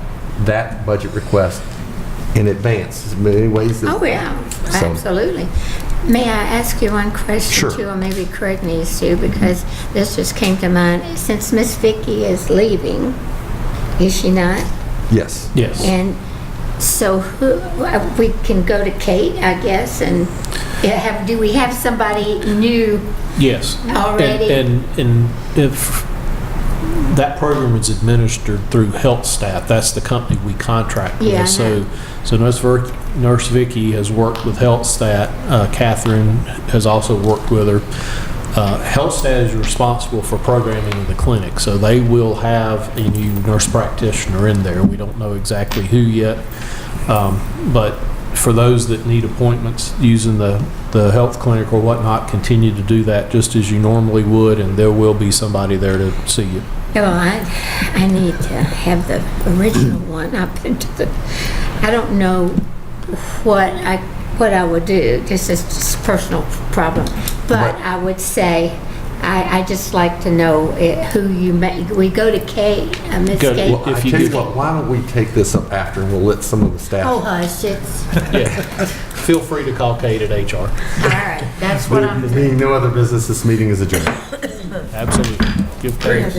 that budget request in advance. There's many ways that... Oh, yeah, absolutely. May I ask you one question, too, or maybe Craig needs to, because this just came to mind. Since Miss Vicki is leaving, is she not? Yes. Yes. And so we can go to Kate, I guess, and do we have somebody new? Yes. Already? And if that program is administered through Health Staff, that's the company we contract with. Yeah, So Nurse Vicki has worked with Health Stat. Catherine has also worked with her. Health Stat is responsible for programming in the clinic, so they will have a new nurse practitioner in there. We don't know exactly who yet, but for those that need appointments using the health clinic or whatnot, continue to do that just as you normally would, and there will be somebody there to see you. Well, I need to have the original one. I don't know what I would do. This is just a personal problem. But I would say, I just like to know who you met. We go to Kate, Miss Kate. Well, I tell you what, why don't we take this up after, and we'll let some of the staff... Oh, hush, Yeah. Feel free to call Kate at HR. All right, that's what I'm... Being no other business, this meeting is adjourned. Absolutely. Give thanks.